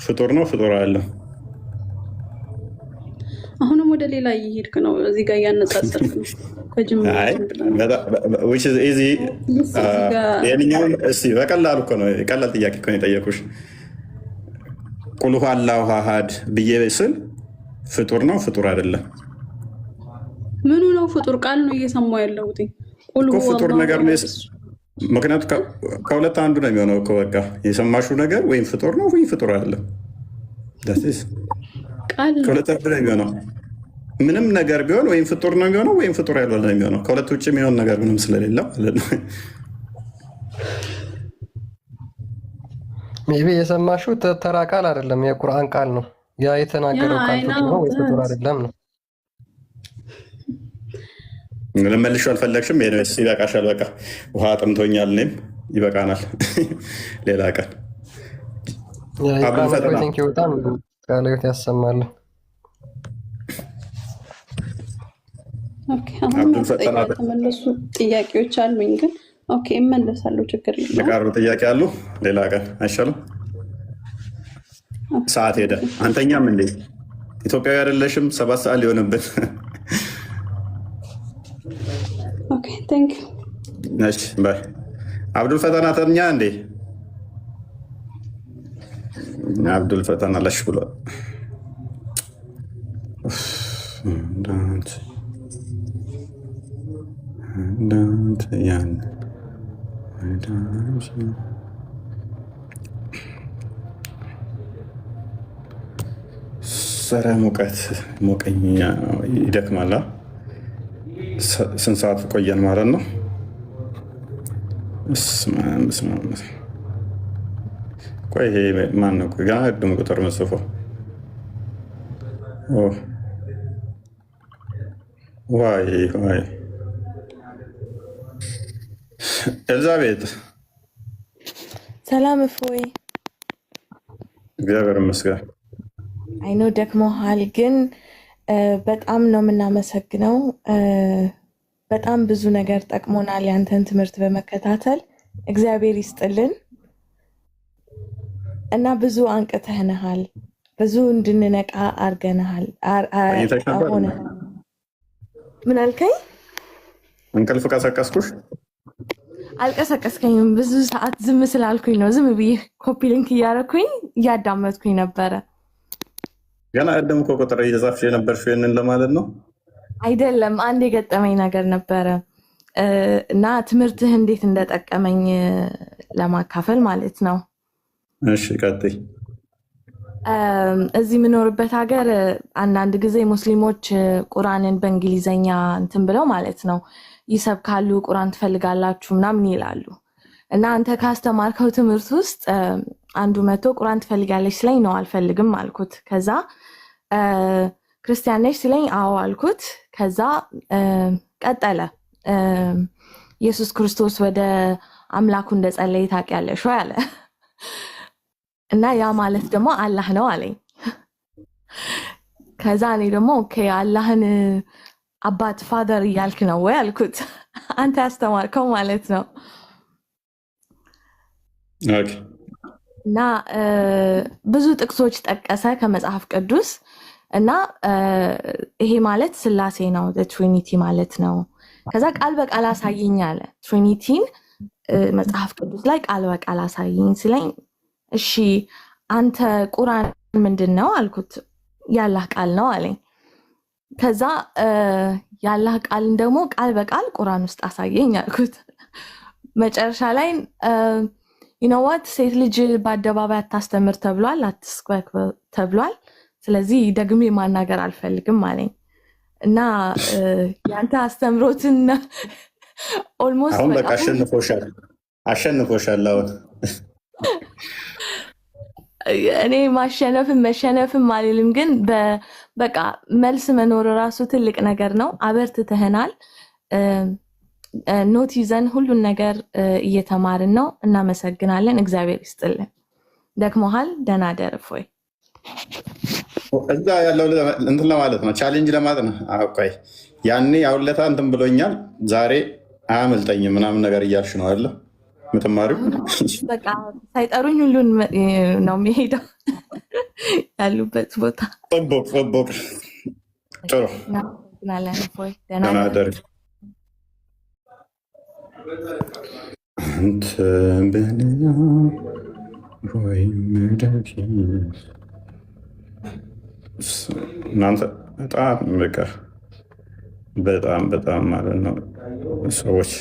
ፍጡር ነው ፍጡር አይደለም? አሁንም ወደ ሌላ እየሄድክ ነው። እዚህ ጋር እያነጻጸርክ ነው። በቀላሉ እኮ ነው፣ ቀላል ጥያቄ እኮ ነው የጠየኩሽ። ቁል ሁወ አላሁ አሐድ ብዬ ስል ፍጡር ነው ፍጡር አይደለም? ምኑ ነው ፍጡር? ቃል ነው እየሰማሁ ያለሁት ፍጡር ነገር ነው። ምክንያቱ ከሁለት አንዱ ነው የሚሆነው እኮ በቃ የሰማሽው ነገር ወይም ፍጡር ነው ወይም ፍጡር አይደለም። ከሁለት አንዱ ነው የሚሆነው። ምንም ነገር ቢሆን ወይም ፍጡር ነው የሚሆነው ወይም ፍጡር ያልሆነ ነው የሚሆነው። ከሁለት ውጭ የሚሆን ነገር ምንም ስለሌለ ማለት ነው። ሜይ ቢ የሰማሽው ተራ ቃል አይደለም፣ የቁርአን ቃል ነው። ያ የተናገረው ቃል ፍጡር ነው ወይ ፍጡር አይደለም ነው። ልመልሺው አልፈለግሽም? ይበቃሻል። በቃ ውሃ አጥምቶኛል፣ እኔም ይበቃናል። ሌላ ቀን በጣም ቃልዮት ያሰማልን። ተመለሱ። ጥያቄዎች አሉኝ ግን እመለሳለሁ። ችግር የለም። የቀሩ ጥያቄ አሉ? ሌላ ቀን አይሻልም? ሰዓት ሄደ። አንተኛም እንዴ? ኢትዮጵያዊ አይደለሽም? 7 ሰዓት ሊሆንብን። ባይ አብዱል ፈተና ተኛ እንዴ? አብዱል ፈተና ለሽ ብሏል። ሰረ ሙቀት ሞቀኛ ይደክማላ። ስንት ሰዓት ቆየን ማለት ነው? ቆይ ይሄ ማን ነው? ገና ቅድም ቁጥር መጽፎ ዋይ ኤልዛቤት ሰላም እፎይ። እግዚአብሔር ይመስገን። አይኖ ደክሞሃል፣ ግን በጣም ነው የምናመሰግነው። በጣም ብዙ ነገር ጠቅሞናል ያንተን ትምህርት በመከታተል እግዚአብሔር ይስጥልን እና ብዙ አንቅተህናል፣ ብዙ እንድንነቃ አርገናል። ምን አልከኝ? እንቅልፍ ቀሰቀስኩሽ? አልቀሰቀስከኝም። ብዙ ሰዓት ዝም ስላልኩኝ ነው። ዝም ብዬ ኮፒ ሊንክ እያደረኩኝ እያዳመጥኩኝ ነበረ። ገና ቀደም እኮ ቁጥር እየጻፍሽ የነበርሽው ይሄንን ለማለት ነው አይደለም? አንድ የገጠመኝ ነገር ነበረ እና ትምህርትህ እንዴት እንደጠቀመኝ ለማካፈል ማለት ነው። እሺ ቀጥይ። እዚህ የምኖርበት ሀገር አንዳንድ ጊዜ ሙስሊሞች ቁርአንን በእንግሊዘኛ እንትን ብለው ማለት ነው ይሰብካሉ። ቁርአን ትፈልጋላችሁ ምናምን ይላሉ። እና አንተ ካስተማርከው ትምህርት ውስጥ አንዱ መቶ ቁርአን ትፈልጋለች ሲለኝ ነው አልፈልግም አልኩት። ከዛ ክርስቲያን ነሽ ሲለኝ አዎ አልኩት። ከዛ ቀጠለ ኢየሱስ ክርስቶስ ወደ አምላኩ እንደጸለየ ታውቂያለሽ ወይ አለ። እና ያ ማለት ደግሞ አላህ ነው አለኝ። ከዛ እኔ ደግሞ ኦኬ አላህን አባት ፋደር እያልክ ነው ወይ አልኩት። አንተ ያስተማርከው ማለት ነው። እና ብዙ ጥቅሶች ጠቀሰ ከመጽሐፍ ቅዱስ እና ይሄ ማለት ስላሴ ነው ትሪኒቲ ማለት ነው። ከዛ ቃል በቃል አሳየኝ አለ። ትሪኒቲን መጽሐፍ ቅዱስ ላይ ቃል በቃል አሳየኝ ሲለኝ እሺ አንተ ቁርአን ምንድን ነው አልኩት። ያላህ ቃል ነው አለኝ። ከዛ ያላህ ቃልን ደግሞ ቃል በቃል ቁርአን ውስጥ አሳየኝ አልኩት። መጨረሻ ላይ what ሴት ልጅ በአደባባይ አታስተምር ተብሏል፣ አትስበክ ተብሏል። ስለዚህ ደግሜ ማናገር አልፈልግም አለኝ እና ያንተ አስተምሮትን ኦልሞስት አሁን በቃ አሸንፎሻል። አሁን እኔ ማሸነፍም መሸነፍም አልልም፣ ግን በቃ መልስ መኖር ራሱ ትልቅ ነገር ነው። አበርትተህናል። ኖት ይዘን ሁሉን ነገር እየተማርን ነው። እናመሰግናለን። እግዚአብሔር ይስጥልን። ደክሞሃል? ደህና ደር እፎይ። እዛ ያለው እንትን ለማለት ነው፣ ቻሌንጅ ለማለት ነው። ቆይ ያኔ ያውለታ እንትን ብሎኛል፣ ዛሬ አያመልጠኝም ምናምን ነገር እያልሽ ነው አለ የምትማሪው። በቃ ሳይጠሩኝ ሁሉን ነው የሚሄደው ያሉበት ቦታ። ጥቦቅ ጥሩ። እናመሰግናለን እፎይ። ደህና ደር። እናንተ በጣም በቃ በጣም ማለት ነው ሰዎች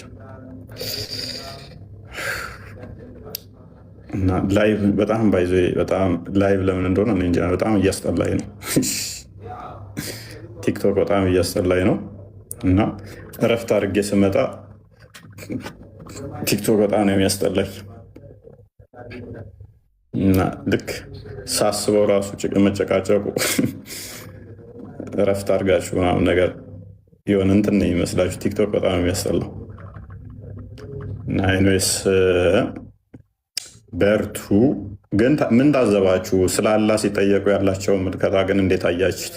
እና ላይቭ በጣም ባይዞ በጣም ላይቭ ለምን እንደሆነ እኔ እንጃ። በጣም እያስጠላኝ ነው። ቲክቶክ በጣም እያስጠላኝ ነው እና እረፍት አድርጌ ስመጣ ቲክቶክ በጣም ነው የሚያስጠላኝ እና ልክ ሳስበው ራሱ መጨቃጨቁ እረፍት አድርጋችሁ ምናምን ነገር የሆነ እንትን ነው የሚመስላችሁ። ቲክቶክ በጣም የሚያስጠላው እና ኢንዌስ በርቱ። ግን ምን ታዘባችሁ? ስለ አላህ ሲጠየቁ ያላቸው ምልከታ ግን እንዴት አያችሁት?